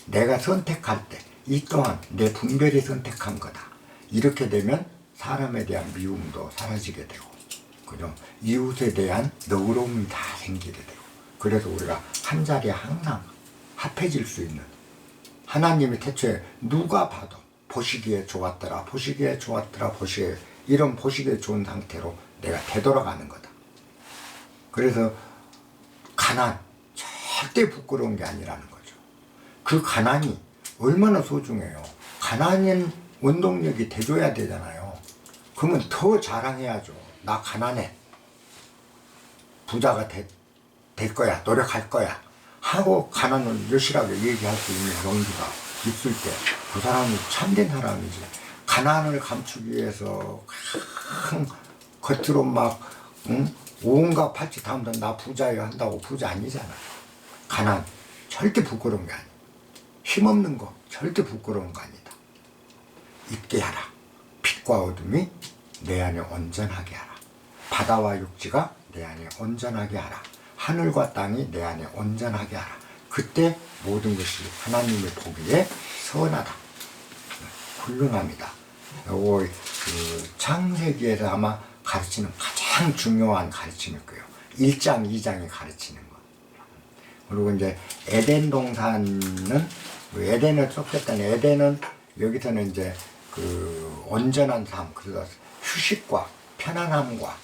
내가 선택할 때 이 또한 내 분별이 선택한 거다. 이렇게 되면 사람에 대한 미움도 사라지게 되고 그죠? 이웃에 대한 너그러움이 다 생기게 되고 그래서 우리가 한 자리에 항상 합해질 수 있는 하나님이 태초에 누가 봐도 보시기에 좋았더라 이런 보시기에 좋은 상태로 내가 되돌아가는 거다. 그래서 가난 절대 부끄러운 게 아니라는 거죠. 그 가난이 얼마나 소중해요. 가난은 원동력이 돼줘야 되잖아요. 그러면 더 자랑해야죠. 나 가난해. 부자가 될 거야. 노력할 거야. 하고 가난을 여실하게 얘기할 수 있는 용기가 있을 때 그 사람이 참된 사람이지. 가난을 감추기 위해서 겉으로 막 온갖 팔찌 다음도 나 부자예요 한다고 부자 아니잖아. 가난 절대 부끄러운 게 아니야. 힘없는 거 절대 부끄러운 거 아니다. 있게 하라. 빛과 어둠이 내 안에 온전하게 하라. 바다와 육지가 내 안에 온전하게 하라. 하늘과 땅이 내 안에 온전하게 하라. 그때 모든 것이 하나님의 보기에 선하다. 훌륭합니다. 요거 그 창세기에서 아마 가르치는 가장 중요한 가르침일 거예요. 1장, 2장이 가르치는 거. 그리고 이제 에덴 동산은 에덴을 쫓겼다는 에덴은 여기서는 이제 그 온전한 삶, 그래서 휴식과 편안함과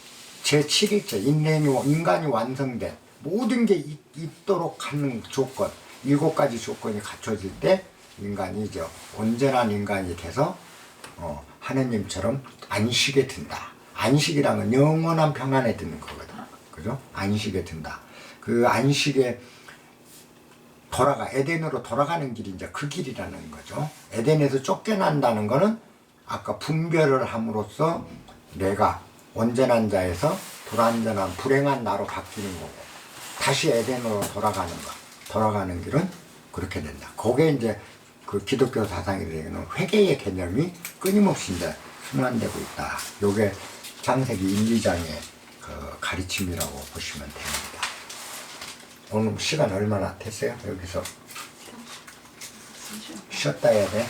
제7일째 인간이 완성된 모든 게 있도록 하는 조건, 7가지 조건이 갖춰질 때 인간이 이제 온전한 인간이 돼서 하느님처럼 안식에 든다. 안식이란 건 영원한 평안에 드는 거거든. 그죠? 안식에 든다. 그 안식에 에덴으로 돌아가는 길이 이제 그 길이라는 거죠. 에덴에서 쫓겨난다는 거는 아까 분별을 함으로써 내가 온전한 자에서 불완전한 불행한 나로 바뀌는 거고, 다시 에덴으로 돌아가는 길은 그렇게 된다. 그게 이제 그 기독교 사상에 대한 회개의 개념이 끊임없이 이제 순환되고 있다. 요게 창세기 1, 2장의 그 가르침이라고 보시면 됩니다. 오늘 시간 얼마나 됐어요? 여기서 쉬었다 해야 돼?